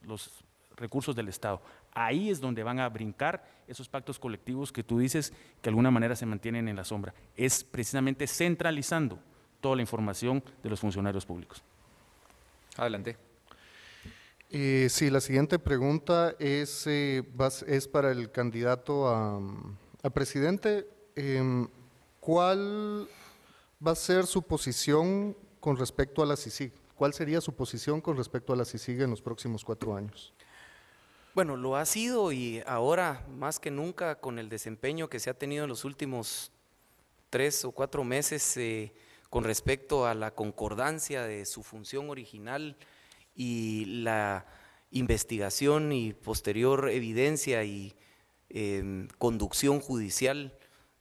recursos del Estado. Ahí es donde van a brincar esos pactos colectivos que tú dices que de alguna manera se mantienen en la sombra. Es precisamente centralizando toda la información de los funcionarios públicos. Adelante. Sí, la siguiente pregunta es para el candidato a presidente. ¿Cuál va a ser su posición con respecto a la CICIG? ¿Cuál sería su posición con respecto a la CICIG en los próximos 4 años? Bueno, lo ha sido y ahora más que nunca con el desempeño que se ha tenido en los últimos 3 o 4 meses con respecto a la concordancia de su función original y la investigación y posterior evidencia y conducción judicial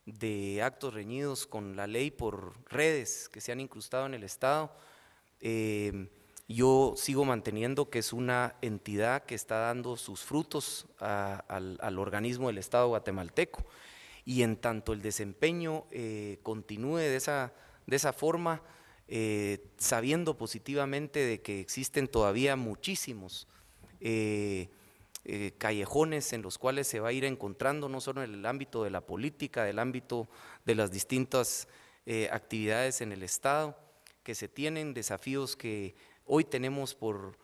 de actos reñidos con la ley por redes que se han incrustado en el Estado. Yo sigo manteniendo que es una entidad que está dando sus frutos al organismo del Estado guatemalteco, y en tanto el desempeño continúe de esa forma, sabiendo positivamente de que existen todavía muchísimos callejones en los cuales se va a ir encontrando, no solo en el ámbito de la política, del ámbito de las distintas actividades en el Estado, que se tienen desafíos que hoy tenemos por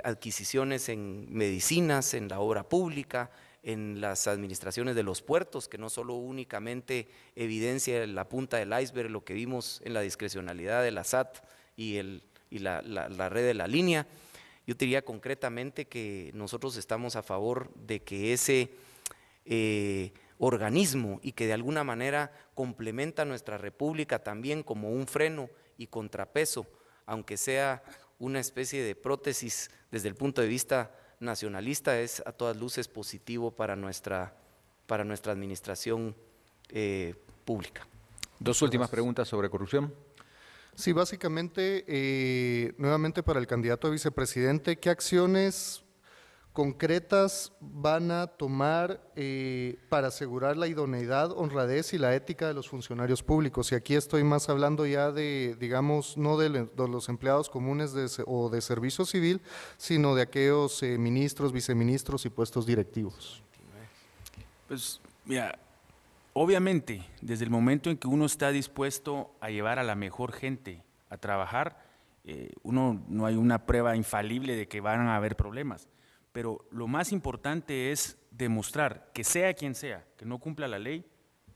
adquisiciones en medicinas, en la obra pública, en las administraciones de los puertos, que no solo únicamente evidencia la punta del iceberg, lo que vimos en la discrecionalidad de la SAT y la red de la línea. Yo diría concretamente que nosotros estamos a favor de que ese organismo, y que de alguna manera complementa nuestra república también como un freno y contrapeso, aunque sea una especie de prótesis desde el punto de vista nacionalista, es a todas luces positivo para nuestra administración pública. 2 últimas preguntas sobre corrupción. Sí, básicamente, nuevamente para el candidato a vicepresidente, ¿qué acciones concretas van a tomar para asegurar la idoneidad, honradez y la ética de los funcionarios públicos? Y aquí estoy más hablando ya de, digamos, no de los empleados comunes o de servicio civil, sino de aquellos ministros, viceministros y puestos directivos. Pues, mira, obviamente, desde el momento en que uno está dispuesto a llevar a la mejor gente a trabajar, no hay una prueba infalible de que van a haber problemas. Pero lo más importante es demostrar que sea quien sea, que no cumpla la ley,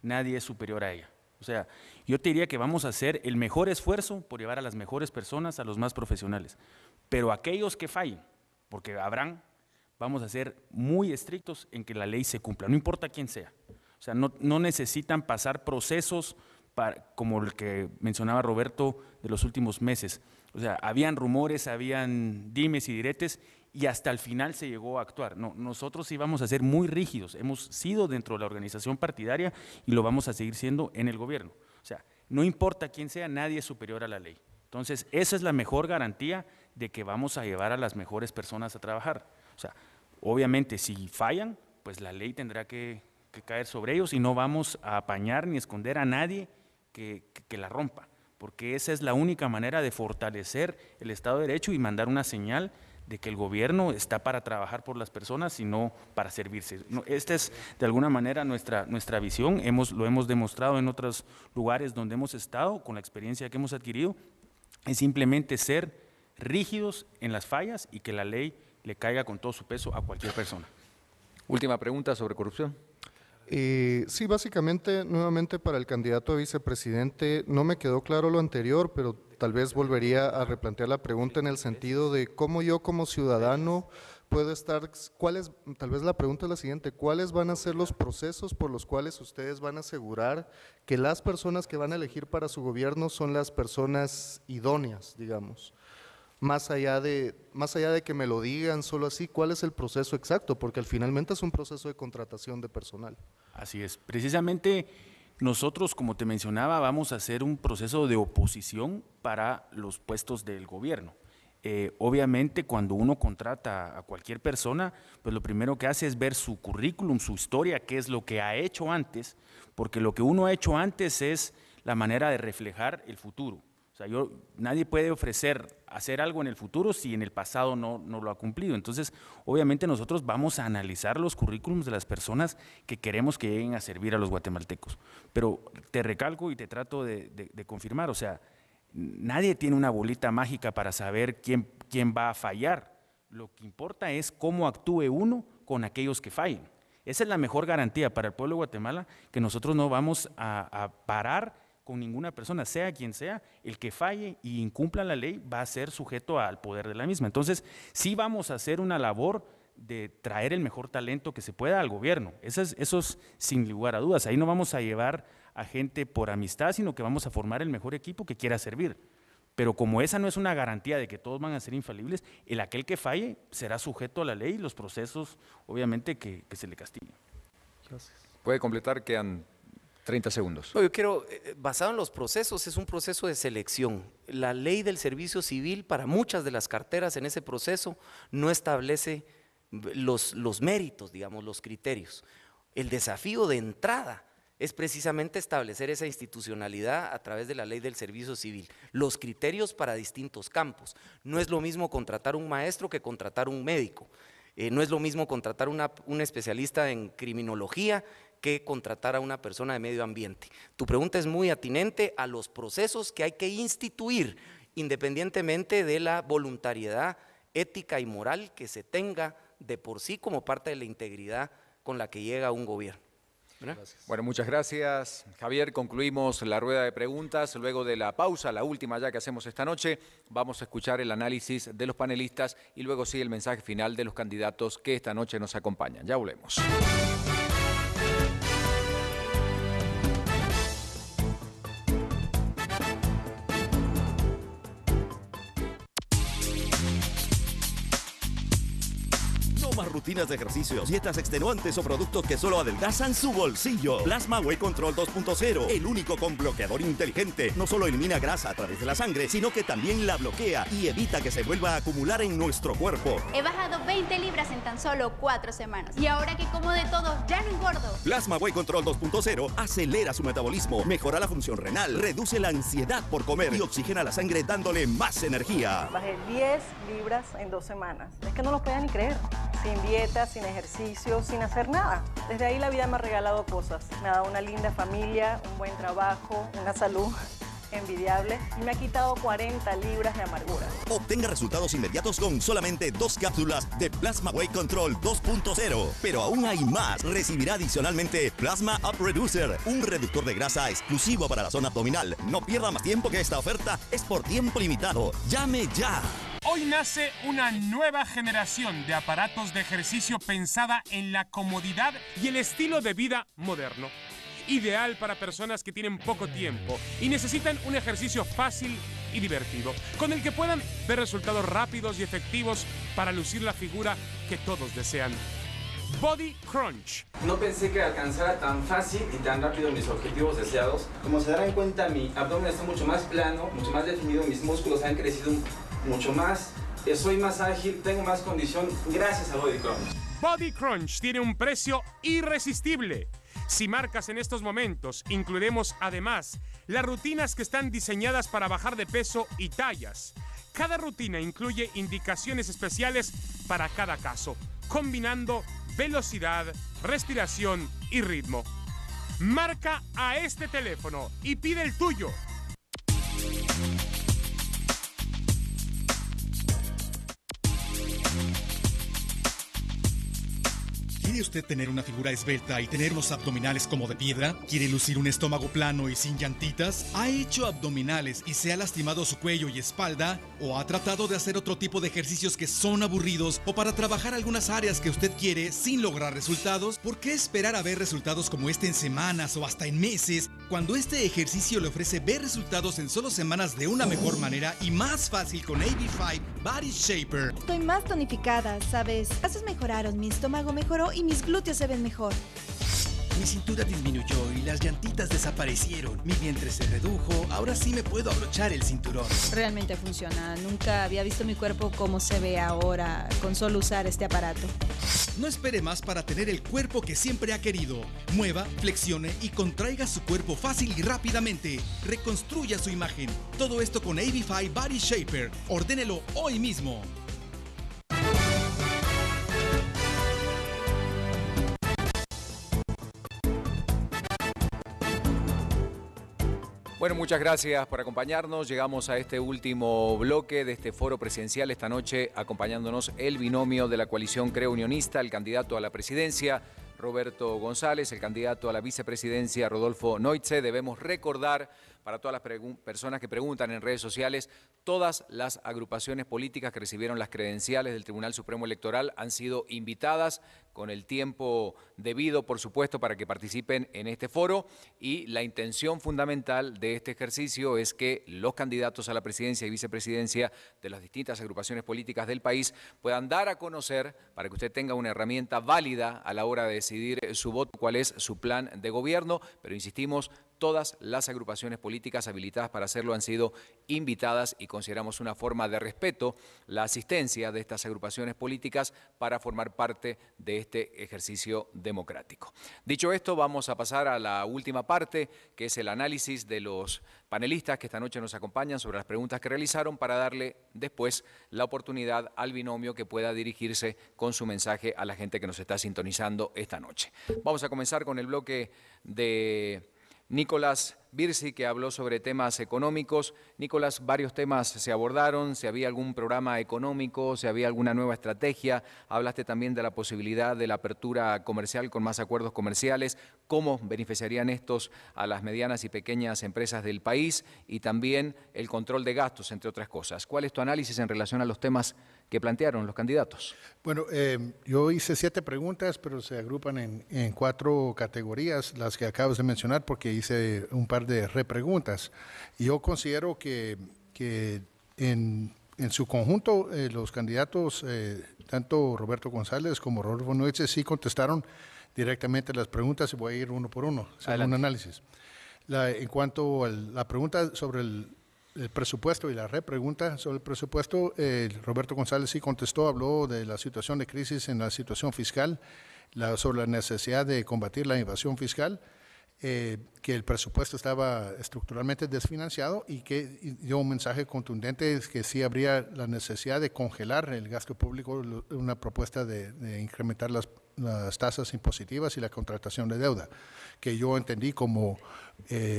nadie es superior a ella. O sea, yo te diría que vamos a hacer el mejor esfuerzo por llevar a las mejores personas, a los más profesionales. Pero aquellos que fallen, porque habrán, vamos a ser muy estrictos en que la ley se cumpla, no importa quién sea. O sea, no necesitan pasar procesos como el que mencionaba Roberto de los últimos meses. O sea, habían rumores, habían dimes y diretes, y hasta el final se llegó a actuar. No, nosotros íbamos a ser muy rígidos, hemos sido dentro de la organización partidaria y lo vamos a seguir siendo en el gobierno. O sea, no importa quién sea, nadie es superior a la ley. Entonces, esa es la mejor garantía de que vamos a llevar a las mejores personas a trabajar. O sea, obviamente, si fallan, pues la ley tendrá que caer sobre ellos, y no vamos a apañar ni esconder a nadie que la rompa, porque esa es la única manera de fortalecer el Estado de Derecho y mandar una señal de que el gobierno está para trabajar por las personas y no para servirse. Esta es de alguna manera nuestra visión, lo hemos demostrado en otros lugares donde hemos estado, con la experiencia que hemos adquirido, es simplemente ser rígidos en las fallas y que la ley le caiga con todo su peso a cualquier persona. Última pregunta sobre corrupción. Sí, básicamente, nuevamente para el candidato a vicepresidente, no me quedó claro lo anterior, pero tal vez volvería a replantear la pregunta en el sentido de cómo yo como ciudadano puedo estar, tal vez la pregunta es la siguiente, ¿cuáles van a ser los procesos por los cuales ustedes van a asegurar que las personas que van a elegir para su gobierno son las personas idóneas, digamos? Más allá de que me lo digan solo así, ¿cuál es el proceso exacto? Porque finalmente es un proceso de contratación de personal. Así es. Precisamente nosotros, como te mencionaba, vamos a hacer un proceso de oposición para los puestos del gobierno. Obviamente, cuando uno contrata a cualquier persona, pues lo primero que hace es ver su currículum, su historia, qué es lo que ha hecho antes, porque lo que uno ha hecho antes es la manera de reflejar el futuro. O sea, nadie puede hacer algo en el futuro si en el pasado no lo ha cumplido. Entonces, obviamente nosotros vamos a analizar los currículums de las personas que queremos que lleguen a servir a los guatemaltecos. Pero te recalco y te trato de confirmar, o sea, nadie tiene una bolita mágica para saber quién va a fallar. Lo que importa es cómo actúe uno con aquellos que fallen. Esa es la mejor garantía para el pueblo de Guatemala, que nosotros no vamos a parar con ninguna persona, sea quien sea, el que falle y incumpla la ley va a ser sujeto al poder de la misma. Entonces, sí vamos a hacer una labor de traer el mejor talento que se pueda al gobierno. Eso es sin lugar a dudas. Ahí no vamos a llevar a gente por amistad, sino que vamos a formar el mejor equipo que quiera servir. Pero como esa no es una garantía de que todos van a ser infalibles, aquel que falle será sujeto a la ley y los procesos, obviamente, que se le castiguen. Gracias. Puede completar, quedan 30 segundos. No, yo quiero, basado en los procesos, es un proceso de selección. La ley del servicio civil para muchas de las carteras en ese proceso no establece los méritos, digamos, los criterios. El desafío de entrada es precisamente establecer esa institucionalidad a través de la ley del servicio civil, los criterios para distintos campos. No es lo mismo contratar un maestro que contratar un médico. No es lo mismo contratar un especialista en criminología que contratar a una persona de medio ambiente. Tu pregunta es muy atinente a los procesos que hay que instituir, independientemente de la voluntariedad ética y moral que se tenga de por sí como parte de la integridad con la que llega un gobierno. Bueno, muchas gracias, Javier. Concluimos la rueda de preguntas. Luego de la pausa, la última ya que hacemos esta noche, vamos a escuchar el análisis de los panelistas y luego sí el mensaje final de los candidatos que esta noche nos acompañan. Ya volvemos. Más rutinas de ejercicios, dietas extenuantes o productos que solo adelgazan su bolsillo. Plasma Whey Control 2.0, el único con bloqueador inteligente. No solo elimina grasa a través de la sangre, sino que también la bloquea y evita que se vuelva a acumular en nuestro cuerpo. He bajado 20 libras en tan solo 4 semanas. Y ahora que como de todo, ya no engordo. Plasma Whey Control 2.0 acelera su metabolismo, mejora la función renal, reduce la ansiedad por comer y oxigena la sangre dándole más energía. Bajé 10 libras en 2 semanas. Es que no lo podía ni creer. Sin dieta, sin ejercicio, sin hacer nada. Desde ahí la vida me ha regalado cosas. Me ha dado una linda familia, un buen trabajo, una salud envidiable y me ha quitado 40 libras de amargura. Obtenga resultados inmediatos con solamente 2 cápsulas de Plasma Whey Control 2.0. Pero aún hay más. Recibirá adicionalmente Plasma Up Reducer, un reductor de grasa exclusivo para la zona abdominal. No pierda más tiempo, que esta oferta es por tiempo limitado. ¡Llame ya! Hoy nace una nueva generación de aparatos de ejercicio pensada en la comodidad y el estilo de vida moderno. Ideal para personas que tienen poco tiempo y necesitan un ejercicio fácil y divertido, con el que puedan ver resultados rápidos y efectivos para lucir la figura que todos desean. Body Crunch. No pensé que alcanzara tan fácil y tan rápido mis objetivos deseados. Como se darán cuenta, mi abdomen está mucho más plano, mucho más definido, mis músculos han crecido mucho más, soy más ágil, tengo más condición gracias a Body Crunch. Body Crunch tiene un precio irresistible. Si marcas en estos momentos, incluiremos además las rutinas que están diseñadas para bajar de peso y tallas. Cada rutina incluye indicaciones especiales para cada caso, combinando velocidad, respiración y ritmo. Marca a este teléfono y pide el tuyo. ¿Quiere usted tener una figura esbelta y tener unos abdominales como de piedra? ¿Quiere lucir un estómago plano y sin llantitas? ¿Ha hecho abdominales y se ha lastimado su cuello y espalda? ¿O ha tratado de hacer otro tipo de ejercicios que son aburridos o para trabajar algunas áreas que usted quiere sin lograr resultados? ¿Por qué esperar a ver resultados como este en semanas o hasta en meses, cuando este ejercicio le ofrece ver resultados en solo semanas de una mejor manera y más fácil con AB5 Body Shaper? Estoy más tonificada, ¿sabes? Haces mejoraron, mi estómago mejoró y mis glúteos se ven mejor. Mi cintura disminuyó y las llantitas desaparecieron. Mi vientre se redujo, ahora sí me puedo abrochar el cinturón. Realmente funciona. Nunca había visto mi cuerpo como se ve ahora con solo usar este aparato. No espere más para tener el cuerpo que siempre ha querido. Mueva, flexione y contraiga su cuerpo fácil y rápidamente. Reconstruya su imagen. Todo esto con AB5 Body Shaper. Ordénelo hoy mismo. Bueno, muchas gracias por acompañarnos. Llegamos a este último bloque de este foro presidencial. Esta noche acompañándonos el binomio de la coalición Creo Unionista, el candidato a la presidencia, Roberto González, el candidato a la vicepresidencia, Rodolfo Noitze. Debemos recordar, para todas las personas que preguntan en redes sociales, todas las agrupaciones políticas que recibieron las credenciales del Tribunal Supremo Electoral han sido invitadas con el tiempo debido, por supuesto, para que participen en este foro. Y la intención fundamental de este ejercicio es que los candidatos a la presidencia y vicepresidencia de las distintas agrupaciones políticas del país puedan dar a conocer, para que usted tenga una herramienta válida a la hora de decidir su voto, cuál es su plan de gobierno. Pero insistimos, todas las agrupaciones políticas habilitadas para hacerlo han sido invitadas y consideramos una forma de respeto la asistencia de estas agrupaciones políticas para formar parte de este ejercicio democrático. Dicho esto, vamos a pasar a la última parte, que es el análisis de los panelistas que esta noche nos acompañan sobre las preguntas que realizaron, para darle después la oportunidad al binomio que pueda dirigirse con su mensaje a la gente que nos está sintonizando esta noche. Vamos a comenzar con el bloque de Nicolás Birsi, que habló sobre temas económicos. Nicolás, varios temas se abordaron, si había algún programa económico, si había alguna nueva estrategia. Hablaste también de la posibilidad de la apertura comercial con más acuerdos comerciales, cómo beneficiarían estos a las medianas y pequeñas empresas del país, y también el control de gastos, entre otras cosas. ¿Cuál es tu análisis en relación a los temas que plantearon los candidatos? Bueno, yo hice 7 preguntas, pero se agrupan en 4 categorías, las que acabas de mencionar, porque hice un par de repreguntas. Yo considero que en su conjunto los candidatos, tanto Roberto González como Rodolfo Noitze, sí contestaron directamente las preguntas, y voy a ir uno por uno, hacer un análisis. En cuanto a la pregunta sobre el presupuesto y la repregunta sobre el presupuesto, Roberto González sí contestó, habló de la situación de crisis en la situación fiscal, sobre la necesidad de combatir la evasión fiscal, que el presupuesto estaba estructuralmente desfinanciado, y que dio un mensaje contundente que sí habría la necesidad de congelar el gasto público, una propuesta de incrementar las tasas impositivas y la contratación de deuda, que yo entendí como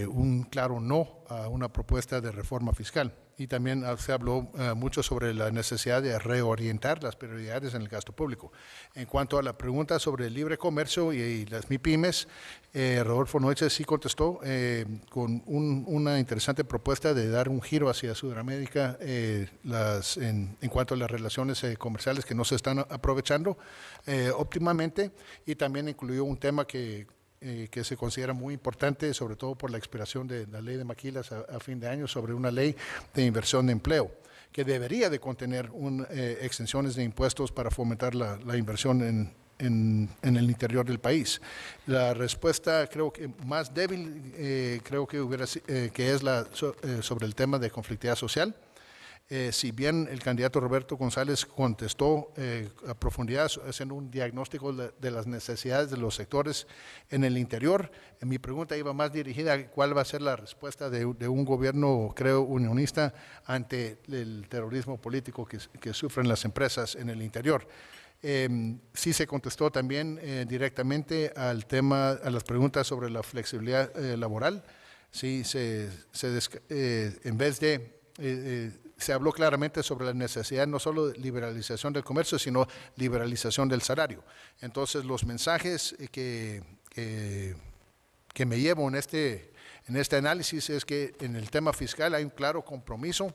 un claro no a una propuesta de reforma fiscal. Y también se habló mucho sobre la necesidad de reorientar las prioridades en el gasto público. En cuanto a la pregunta sobre el libre comercio y las MIPYMES, Rodolfo Noitze sí contestó con una interesante propuesta de dar un giro hacia Sudamérica en cuanto a las relaciones comerciales que no se están aprovechando óptimamente, y también incluyó un tema que se considera muy importante, sobre todo por la expiración de la ley de maquilas a fin de año, sobre una ley de inversión de empleo, que debería de contener exenciones de impuestos para fomentar la inversión en el interior del país. La respuesta creo que más débil creo que es sobre el tema de conflictividad social. Si bien el candidato Roberto González contestó a profundidad haciendo un diagnóstico de las necesidades de los sectores en el interior, mi pregunta iba más dirigida a cuál va a ser la respuesta de un gobierno, creo, unionista ante el terrorismo político que sufren las empresas en el interior. Sí se contestó también directamente a las preguntas sobre la flexibilidad laboral. Sí, en vez de se habló claramente sobre la necesidad no solo de liberalización del comercio, sino liberalización del salario. Entonces, los mensajes que me llevo en este análisis es que en el tema fiscal hay un claro compromiso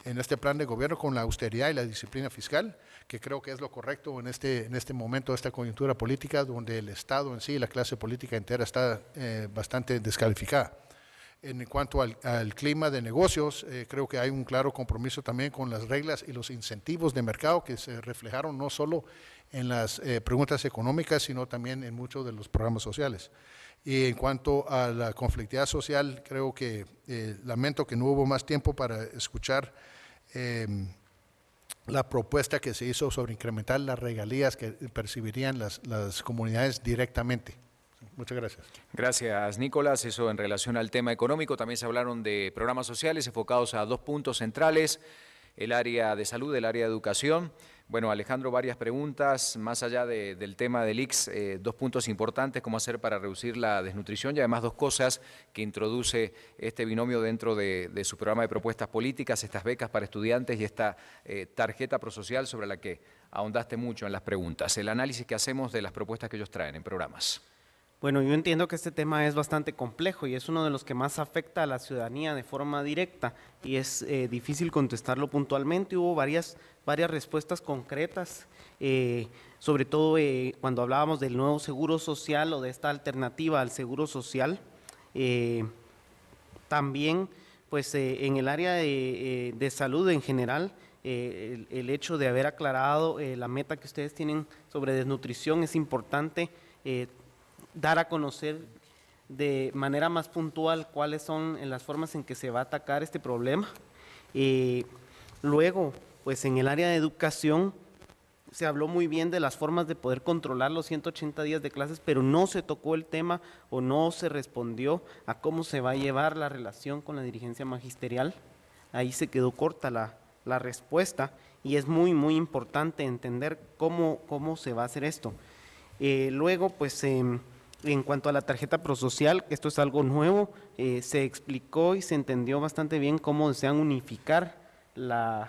en este plan de gobierno con la austeridad y la disciplina fiscal, que creo que es lo correcto en este momento de esta coyuntura política, donde el Estado en sí, la clase política entera está bastante descalificada. En cuanto al clima de negocios, creo que hay un claro compromiso también con las reglas y los incentivos de mercado que se reflejaron no solo en las preguntas económicas, sino también en muchos de los programas sociales. Y en cuanto a la conflictividad social, creo que lamento que no hubo más tiempo para escuchar la propuesta que se hizo sobre incrementar las regalías que percibirían las comunidades directamente. Muchas gracias. Gracias, Nicolás. Eso en relación al tema económico. También se hablaron de programas sociales enfocados a 2 puntos centrales, el área de salud, el área de educación. Bueno, Alejandro, varias preguntas, más allá del tema del ICS, 2 puntos importantes, cómo hacer para reducir la desnutrición y además 2 cosas que introduce este binomio dentro de su programa de propuestas políticas, estas becas para estudiantes y esta tarjeta prosocial sobre la que ahondaste mucho en las preguntas. El análisis que hacemos de las propuestas que ellos traen en programas. Bueno, yo entiendo que este tema es bastante complejo y es uno de los que más afecta a la ciudadanía de forma directa y es difícil contestarlo puntualmente. Hubo varias respuestas concretas, sobre todo cuando hablábamos del nuevo seguro social o de esta alternativa al seguro social. También, pues, en el área de salud en general, el hecho de haber aclarado la meta que ustedes tienen sobre desnutrición es importante. Dar a conocer de manera más puntual cuáles son las formas en que se va a atacar este problema. Luego, pues en el área de educación se habló muy bien de las formas de poder controlar los 180 días de clases, pero no se tocó el tema o no se respondió a cómo se va a llevar la relación con la dirigencia magisterial. Ahí se quedó corta la respuesta y es muy, muy importante entender cómo se va a hacer esto. Luego, pues en cuanto a la tarjeta prosocial, esto es algo nuevo, se explicó y se entendió bastante bien cómo desean unificar los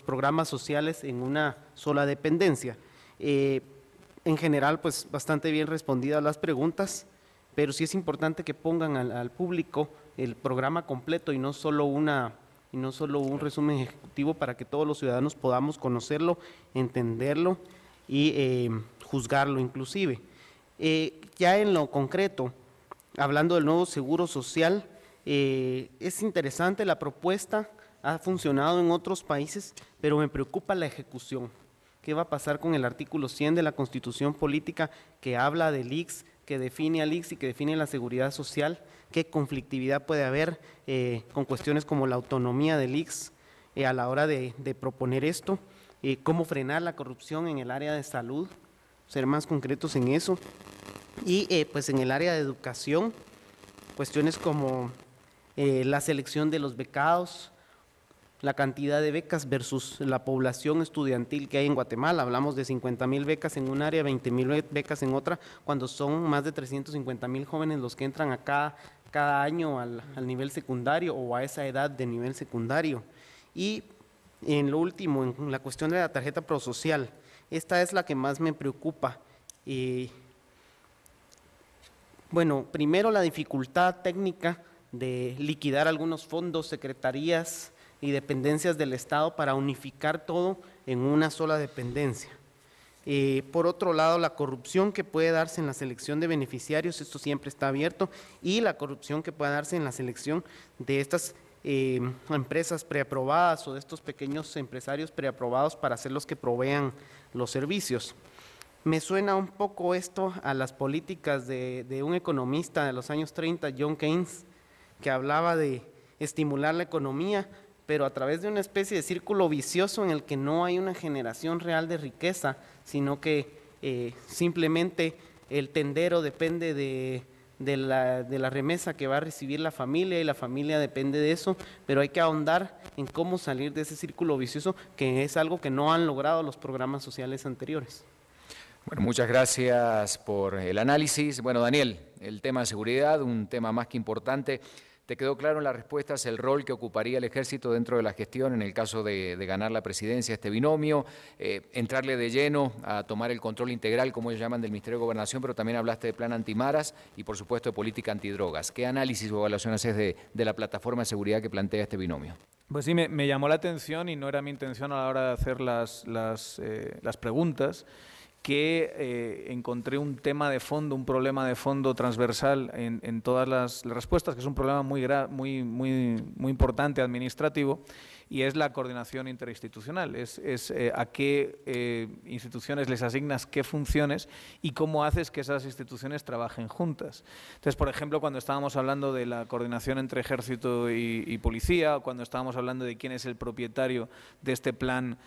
programas sociales en una sola dependencia. En general, pues bastante bien respondidas las preguntas, pero sí es importante que pongan al público el programa completo y no solo un resumen ejecutivo para que todos los ciudadanos podamos conocerlo, entenderlo y juzgarlo inclusive. Ya en lo concreto, hablando del nuevo seguro social, es interesante la propuesta, ha funcionado en otros países, pero me preocupa la ejecución. ¿Qué va a pasar con el artículo 100 de la Constitución Política que habla del ICS, que define al ICS y que define la seguridad social? ¿Qué conflictividad puede haber con cuestiones como la autonomía del ICS a la hora de proponer esto? ¿Cómo frenar la corrupción en el área de salud? Ser más concretos en eso. Y pues en el área de educación, cuestiones como la selección de los becados, la cantidad de becas versus la población estudiantil que hay en Guatemala. Hablamos de 50,000 becas en un área, 20,000 becas en otra, cuando son más de 350,000 jóvenes los que entran a cada año al nivel secundario o a esa edad de nivel secundario. Y en lo último, en la cuestión de la tarjeta prosocial, esta es la que más me preocupa. Bueno, primero la dificultad técnica de liquidar algunos fondos, secretarías y dependencias del Estado para unificar todo en una sola dependencia. Por otro lado, la corrupción que puede darse en la selección de beneficiarios, esto siempre está abierto, y la corrupción que puede darse en la selección de estas empresas preaprobadas o de estos pequeños empresarios preaprobados para ser los que provean los servicios. Me suena un poco esto a las políticas de un economista de los años 30, John Keynes, que hablaba de estimular la economía, pero a través de una especie de círculo vicioso en el que no hay una generación real de riqueza, sino que simplemente el tendero depende de la remesa que va a recibir la familia y la familia depende de eso, pero hay que ahondar en cómo salir de ese círculo vicioso, que es algo que no han logrado los programas sociales anteriores. Bueno, muchas gracias por el análisis. Bueno, Daniel, el tema de seguridad, un tema más que importante. ¿Te quedó claro en las respuestas el rol que ocuparía el Ejército dentro de la gestión en el caso de ganar la presidencia, este binomio? Entrarle de lleno a tomar el control integral, como ellos llaman, del Ministerio de Gobernación, pero también hablaste de plan antimaras y, por supuesto, de política antidrogas. ¿Qué análisis o evaluación haces de la plataforma de seguridad que plantea este binomio? Pues sí, me llamó la atención y no era mi intención a la hora de hacer las preguntas, que encontré un tema de fondo, un problema de fondo transversal en todas las respuestas, que es un problema muy importante administrativo, y es la coordinación interinstitucional, es a qué instituciones les asignas qué funciones y cómo haces que esas instituciones trabajen juntas. Entonces, por ejemplo, cuando estábamos hablando de la coordinación entre ejército y policía, o cuando estábamos hablando de quién es el propietario de este plan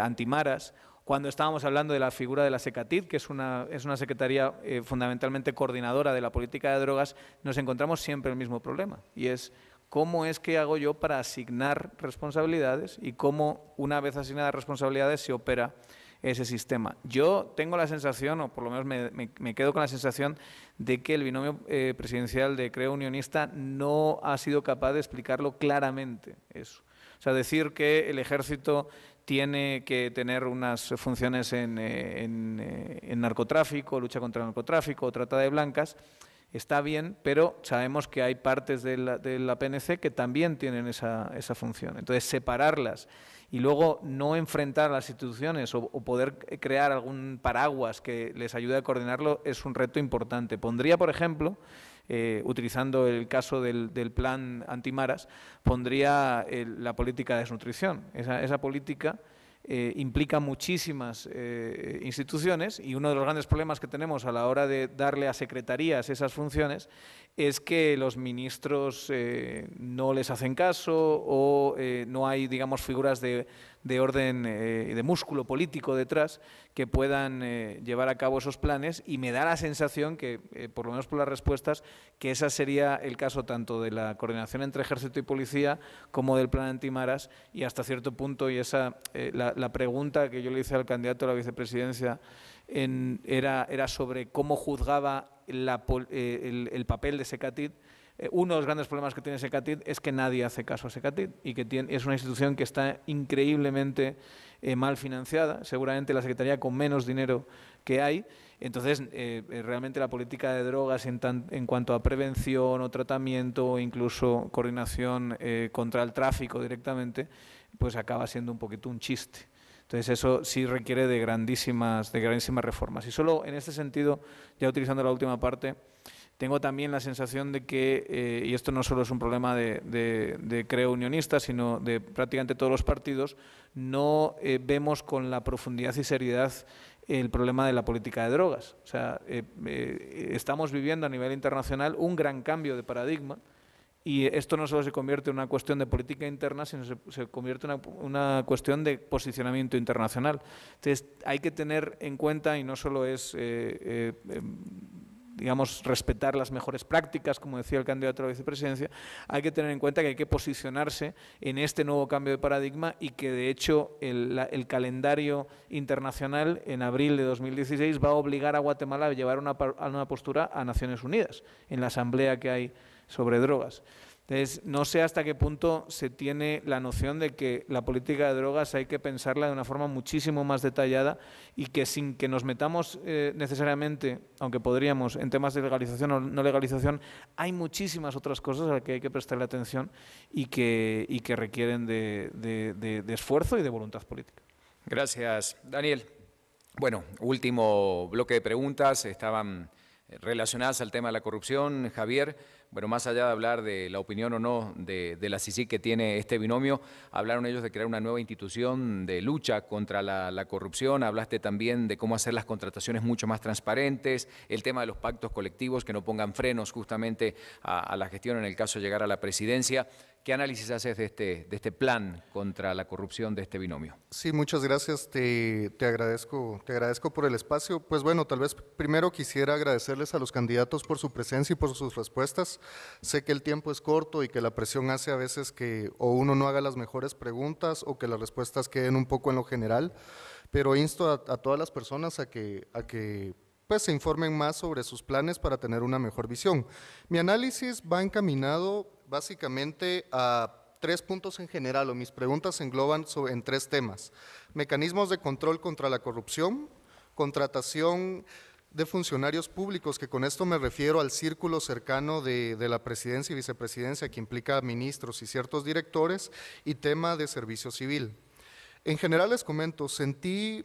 antimaras, cuando estábamos hablando de la figura de la SECATID, que es una secretaría fundamentalmente coordinadora de la política de drogas, nos encontramos siempre el mismo problema, y es cómo es que hago yo para asignar responsabilidades y cómo, una vez asignadas responsabilidades, se opera ese sistema. Yo tengo la sensación, o por lo menos me quedo con la sensación, de que el binomio presidencial de Creo Unionista no ha sido capaz de explicarlo claramente eso. O sea, decir que el Ejército tiene que tener unas funciones en narcotráfico, lucha contra el narcotráfico o trata de blancas, está bien, pero sabemos que hay partes de la PNC que también tienen esa función. Entonces, separarlas y luego no enfrentar a las instituciones o poder crear algún paraguas que les ayude a coordinarlo es un reto importante. Pondría, por ejemplo, utilizando el caso del plan antimaras, pondría la política de desnutrición. Esa política implica muchísimas instituciones, y uno de los grandes problemas que tenemos a la hora de darle a secretarías esas funciones es que los ministros no les hacen caso o no hay, digamos, figuras de orden, de músculo político detrás que puedan llevar a cabo esos planes, y me da la sensación que, por lo menos por las respuestas, que ese sería el caso tanto de la coordinación entre ejército y policía como del plan antimaras, y hasta cierto punto, y la pregunta que yo le hice al candidato a la vicepresidencia era sobre cómo juzgaba el papel de SECATID. Uno de los grandes problemas que tiene SECATID es que nadie hace caso a SECATID y que es una institución que está increíblemente mal financiada, seguramente la Secretaría con menos dinero que hay. Entonces, realmente la política de drogas en cuanto a prevención o tratamiento o incluso coordinación contra el tráfico directamente, pues acaba siendo un poquito un chiste. Entonces, eso sí requiere de grandísimas reformas. Y solo en este sentido, ya utilizando la última parte, tengo también la sensación de que, y esto no solo es un problema de Creo Unionista, sino de prácticamente todos los partidos, no vemos con la profundidad y seriedad el problema de la política de drogas. O sea, estamos viviendo a nivel internacional un gran cambio de paradigma, y esto no solo se convierte en una cuestión de política interna, sino se convierte en una cuestión de posicionamiento internacional. Entonces, hay que tener en cuenta, y no solo es digamos, respetar las mejores prácticas, como decía el candidato a la vicepresidencia, hay que tener en cuenta que hay que posicionarse en este nuevo cambio de paradigma, y que de hecho el calendario internacional en abril de 2016 va a obligar a Guatemala a llevar una postura a Naciones Unidas en la asamblea que hay sobre drogas. Entonces, no sé hasta qué punto se tiene la noción de que la política de drogas hay que pensarla de una forma muchísimo más detallada, y que sin que nos metamos necesariamente, aunque podríamos, en temas de legalización o no legalización, hay muchísimas otras cosas a las que hay que prestarle atención y que requieren de esfuerzo y de voluntad política. Gracias, Daniel. Bueno, último bloque de preguntas, estaban relacionadas al tema de la corrupción. Javier, bueno, más allá de hablar de la opinión o no de la CICIG que tiene este binomio, hablaron ellos de crear una nueva institución de lucha contra la corrupción. Hablaste también de cómo hacer las contrataciones mucho más transparentes, el tema de los pactos colectivos que no pongan frenos justamente a la gestión en el caso de llegar a la presidencia. ¿Qué análisis haces de este plan contra la corrupción de este binomio? Sí, muchas gracias. Te agradezco por el espacio. Pues bueno, tal vez primero quisiera agradecerles a los candidatos por su presencia y por sus respuestas. Sé que el tiempo es corto y que la presión hace a veces que o uno no haga las mejores preguntas o que las respuestas queden un poco en lo general, pero insto a todas las personas a que pues se informen más sobre sus planes para tener una mejor visión. Mi análisis va encaminado básicamente a 3 puntos en general, o mis preguntas se engloban en 3 temas. Mecanismos de control contra la corrupción, contratación de funcionarios públicos, que con esto me refiero al círculo cercano de la presidencia y vicepresidencia, que implica ministros y ciertos directores, y tema de servicio civil. En general les comento, sentí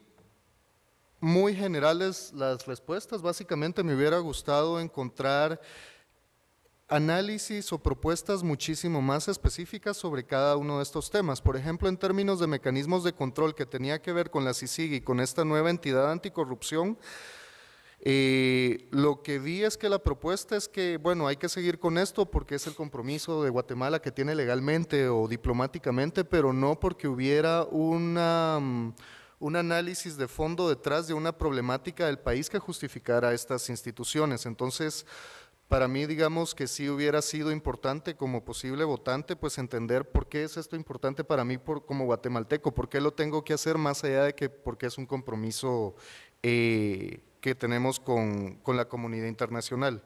muy generales las respuestas. Básicamente me hubiera gustado encontrar análisis o propuestas muchísimo más específicas sobre cada uno de estos temas. Por ejemplo, en términos de mecanismos de control que tenía que ver con la CICIG y con esta nueva entidad anticorrupción, lo que vi es que la propuesta es que, bueno, hay que seguir con esto porque es el compromiso de Guatemala que tiene legalmente o diplomáticamente, pero no porque hubiera un análisis de fondo detrás de una problemática del país que justificara estas instituciones. Entonces, para mí, digamos que sí hubiera sido importante como posible votante, pues entender por qué es esto importante para mí como guatemalteco, por qué lo tengo que hacer más allá de que porque es un compromiso que tenemos con la comunidad internacional.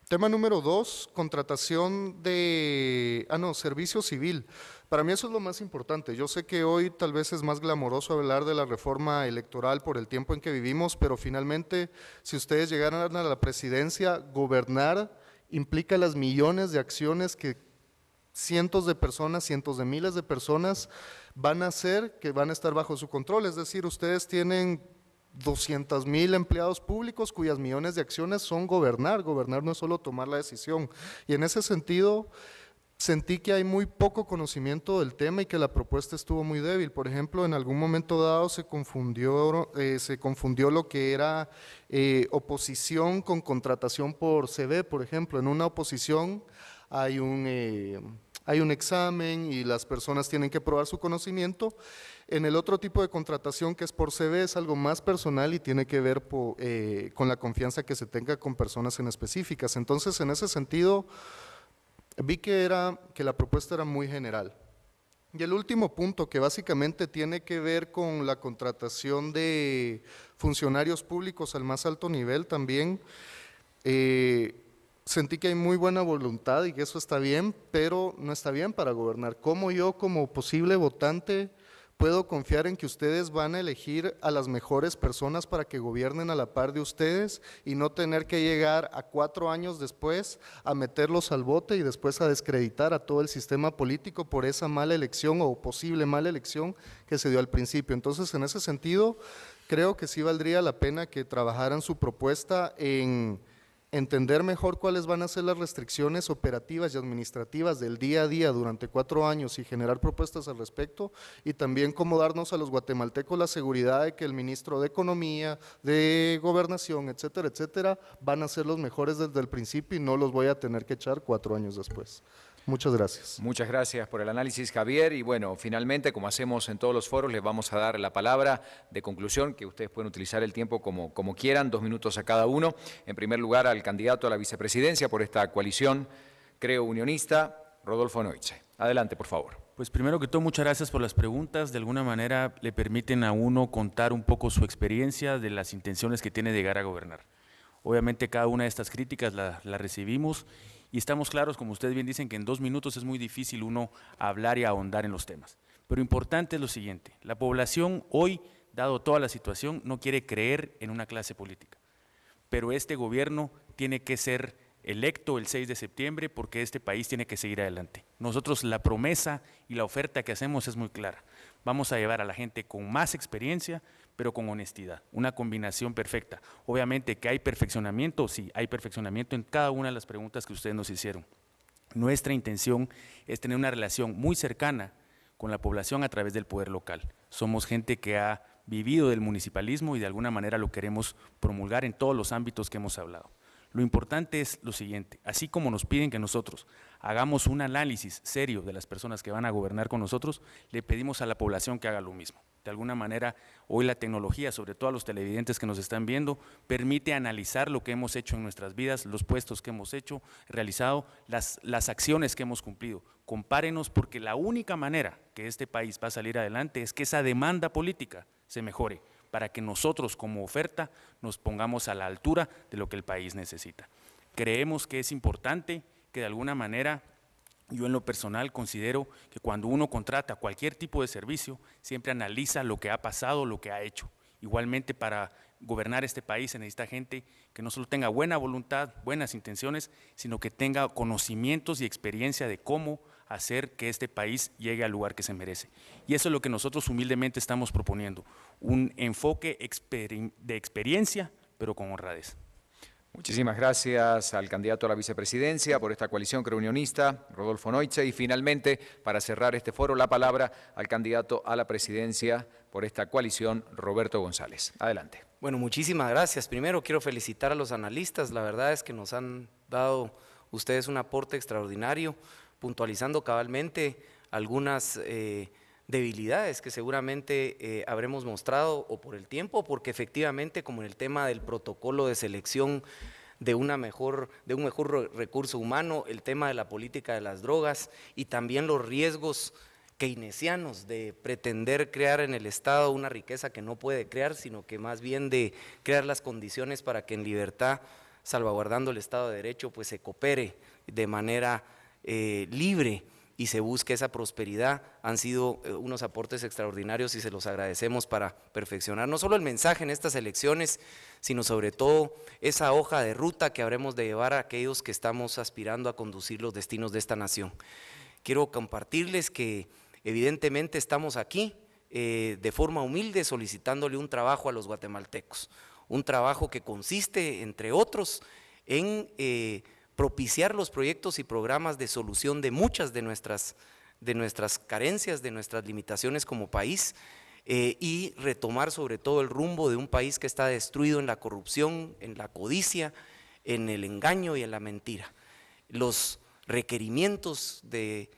Tema número 2, contratación de, servicio civil. Para mí eso es lo más importante. Yo sé que hoy tal vez es más glamoroso hablar de la reforma electoral por el tiempo en que vivimos, pero finalmente, si ustedes llegaran a la presidencia, gobernar implica las millones de acciones que cientos de personas, cientos de miles de personas van a hacer, que van a estar bajo su control. Es decir, ustedes tienen 200,000 empleados públicos cuyas millones de acciones son gobernar. Gobernar no es solo tomar la decisión. Y en ese sentido, sentí que hay muy poco conocimiento del tema y que la propuesta estuvo muy débil. Por ejemplo, en algún momento dado se confundió lo que era oposición con contratación por CV, por ejemplo. En una oposición hay un examen y las personas tienen que probar su conocimiento. En el otro tipo de contratación, que es por CV, es algo más personal y tiene que ver con la confianza que se tenga con personas en específicas. Entonces, en ese sentido, vi que la propuesta era muy general. Y el último punto, que básicamente tiene que ver con la contratación de funcionarios públicos al más alto nivel también, sentí que hay muy buena voluntad y que eso está bien, pero no está bien para gobernar. ¿Cómo yo, como posible votante, puedo confiar en que ustedes van a elegir a las mejores personas para que gobiernen a la par de ustedes y no tener que llegar a 4 años después a meterlos al bote y después a descreditar a todo el sistema político por esa mala elección o posible mala elección que se dio al principio? Entonces, en ese sentido, creo que sí valdría la pena que trabajaran su propuesta en entender mejor cuáles van a ser las restricciones operativas y administrativas del día a día durante 4 años y generar propuestas al respecto, y también cómo darnos a los guatemaltecos la seguridad de que el ministro de Economía, de Gobernación, etcétera, etcétera, van a ser los mejores desde el principio y no los voy a tener que echar 4 años después. Muchas gracias. Muchas gracias por el análisis, Javier. Y bueno, finalmente, como hacemos en todos los foros, les vamos a dar la palabra de conclusión, que ustedes pueden utilizar el tiempo como quieran, 2 minutos a cada uno. En primer lugar, al candidato a la vicepresidencia por esta coalición, creo, unionista, Rodolfo Noitze. Adelante, por favor. Pues primero que todo, muchas gracias por las preguntas. De alguna manera le permiten a uno contar un poco su experiencia de las intenciones que tiene de llegar a gobernar. Obviamente cada una de estas críticas la recibimos y estamos claros, como ustedes bien dicen, que en 2 minutos es muy difícil uno hablar y ahondar en los temas. Pero importante es lo siguiente: la población hoy, dado toda la situación, no quiere creer en una clase política. Pero este gobierno tiene que ser electo el 6 de septiembre porque este país tiene que seguir adelante. Nosotros, la promesa y la oferta que hacemos es muy clara. Vamos a llevar a la gente con más experiencia, pero con honestidad, una combinación perfecta. Obviamente que hay perfeccionamiento, sí, hay perfeccionamiento en cada una de las preguntas que ustedes nos hicieron. Nuestra intención es tener una relación muy cercana con la población a través del poder local. Somos gente que ha vivido del municipalismo y de alguna manera lo queremos promulgar en todos los ámbitos que hemos hablado. Lo importante es lo siguiente: así como nos piden que nosotros hagamos un análisis serio de las personas que van a gobernar con nosotros, le pedimos a la población que haga lo mismo. De alguna manera, hoy la tecnología, sobre todo a los televidentes que nos están viendo, permite analizar lo que hemos hecho en nuestras vidas, los puestos que hemos hecho, realizado, las acciones que hemos cumplido. Compárenos, porque la única manera que este país va a salir adelante es que esa demanda política se mejore, para que nosotros como oferta nos pongamos a la altura de lo que el país necesita. Creemos que es importante que de alguna manera Yo en lo personal considero que cuando uno contrata cualquier tipo de servicio, siempre analiza lo que ha pasado, lo que ha hecho. Igualmente, para gobernar este país se necesita gente que no solo tenga buena voluntad, buenas intenciones, sino que tenga conocimientos y experiencia de cómo hacer que este país llegue al lugar que se merece. Y eso es lo que nosotros humildemente estamos proponiendo, un enfoque de experiencia, pero con honradez. Muchísimas gracias al candidato a la vicepresidencia por esta coalición creunionista, Rodolfo Neutze. Y finalmente, para cerrar este foro, la palabra al candidato a la presidencia por esta coalición, Roberto González. Adelante. Bueno, muchísimas gracias. Primero quiero felicitar a los analistas. La verdad es que nos han dado ustedes un aporte extraordinario, puntualizando cabalmente algunas debilidades que seguramente habremos mostrado o por el tiempo, porque efectivamente, como en el tema del protocolo de selección de un mejor recurso humano, el tema de la política de las drogas y también los riesgos keynesianos de pretender crear en el Estado una riqueza que no puede crear, sino que más bien de crear las condiciones para que en libertad, salvaguardando el Estado de Derecho, pues se coopere de manera libre y se busque esa prosperidad. Han sido unos aportes extraordinarios y se los agradecemos para perfeccionar no solo el mensaje en estas elecciones, sino sobre todo esa hoja de ruta que habremos de llevar a aquellos que estamos aspirando a conducir los destinos de esta nación. Quiero compartirles que evidentemente estamos aquí de forma humilde solicitándole un trabajo a los guatemaltecos, un trabajo que consiste, entre otros, en propiciar los proyectos y programas de solución de muchas de nuestras carencias, de nuestras limitaciones como país, y retomar sobre todo el rumbo de un país que está destruido en la corrupción, en la codicia, en el engaño y en la mentira. Los requerimientos de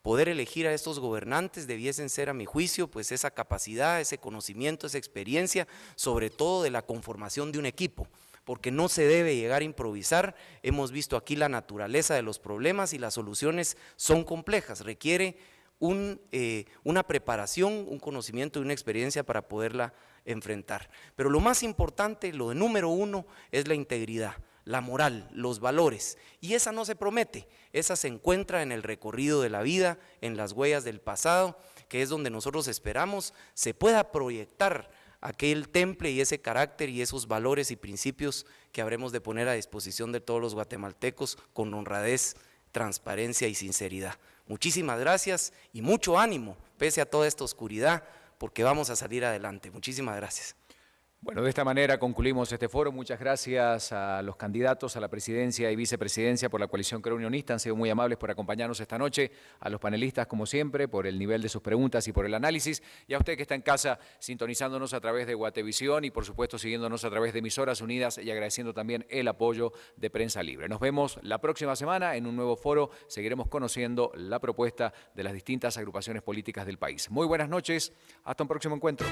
poder elegir a estos gobernantes debiesen ser, a mi juicio, pues esa capacidad, ese conocimiento, esa experiencia, sobre todo de la conformación de un equipo, porque no se debe llegar a improvisar. Hemos visto aquí la naturaleza de los problemas y las soluciones son complejas, requiere una preparación, un conocimiento y una experiencia para poderla enfrentar. Pero lo más importante, lo de número uno, es la integridad, la moral, los valores, y esa no se promete, esa se encuentra en el recorrido de la vida, en las huellas del pasado, que es donde nosotros esperamos se pueda proyectar aquel temple y ese carácter y esos valores y principios que habremos de poner a disposición de todos los guatemaltecos con honradez, transparencia y sinceridad. Muchísimas gracias y mucho ánimo, pese a toda esta oscuridad, porque vamos a salir adelante. Muchísimas gracias. Bueno, de esta manera concluimos este foro. Muchas gracias a los candidatos a la presidencia y vicepresidencia por la coalición creunionista. Han sido muy amables por acompañarnos esta noche. A los panelistas, como siempre, por el nivel de sus preguntas y por el análisis. Y a usted que está en casa sintonizándonos a través de Guatevisión y, por supuesto, siguiéndonos a través de Emisoras Unidas y agradeciendo también el apoyo de Prensa Libre. Nos vemos la próxima semana en un nuevo foro. Seguiremos conociendo la propuesta de las distintas agrupaciones políticas del país. Muy buenas noches. Hasta un próximo encuentro.